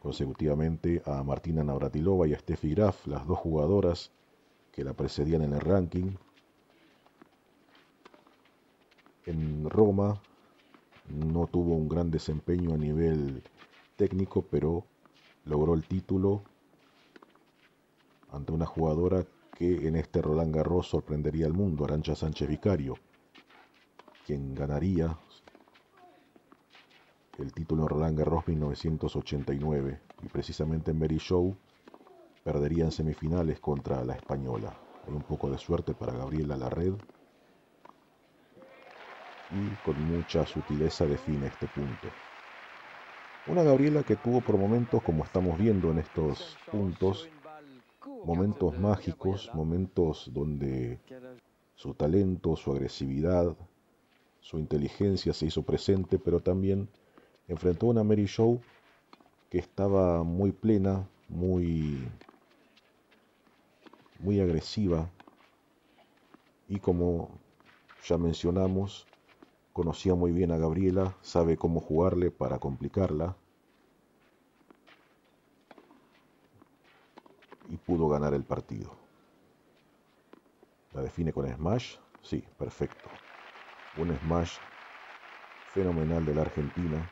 consecutivamente a Martina Navratilova y a Steffi Graf, las dos jugadoras que la precedían en el ranking. En Roma no tuvo un gran desempeño a nivel técnico, pero logró el título ante una jugadora que en este Roland Garros sorprendería al mundo, Arantxa Sánchez Vicario, quien ganaría el título en Roland Garros 1989, y precisamente Mary Jo perdería en semifinales contra la española. Hay un poco de suerte para Gabriela Larred y con mucha sutileza define este punto. Una Gabriela que tuvo por momentos, como estamos viendo en estos puntos, momentos mágicos, momentos donde su talento, su agresividad, su inteligencia se hizo presente, pero también enfrentó a una Mary Jo que estaba muy plena, muy agresiva, y como ya mencionamos, conocía muy bien a Gabriela, sabe cómo jugarle para complicarla, y pudo ganar el partido. ¿La define con smash? Sí, perfecto. Un smash fenomenal de la Argentina.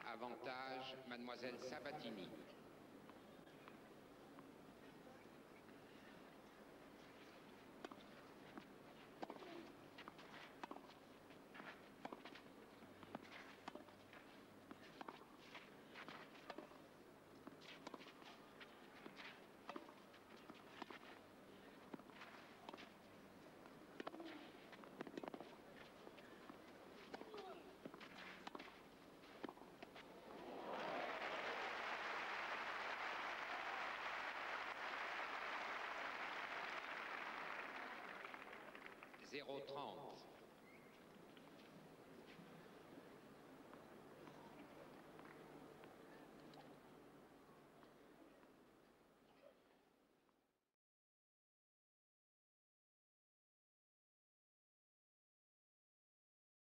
Avantage, Mademoiselle Sabatini.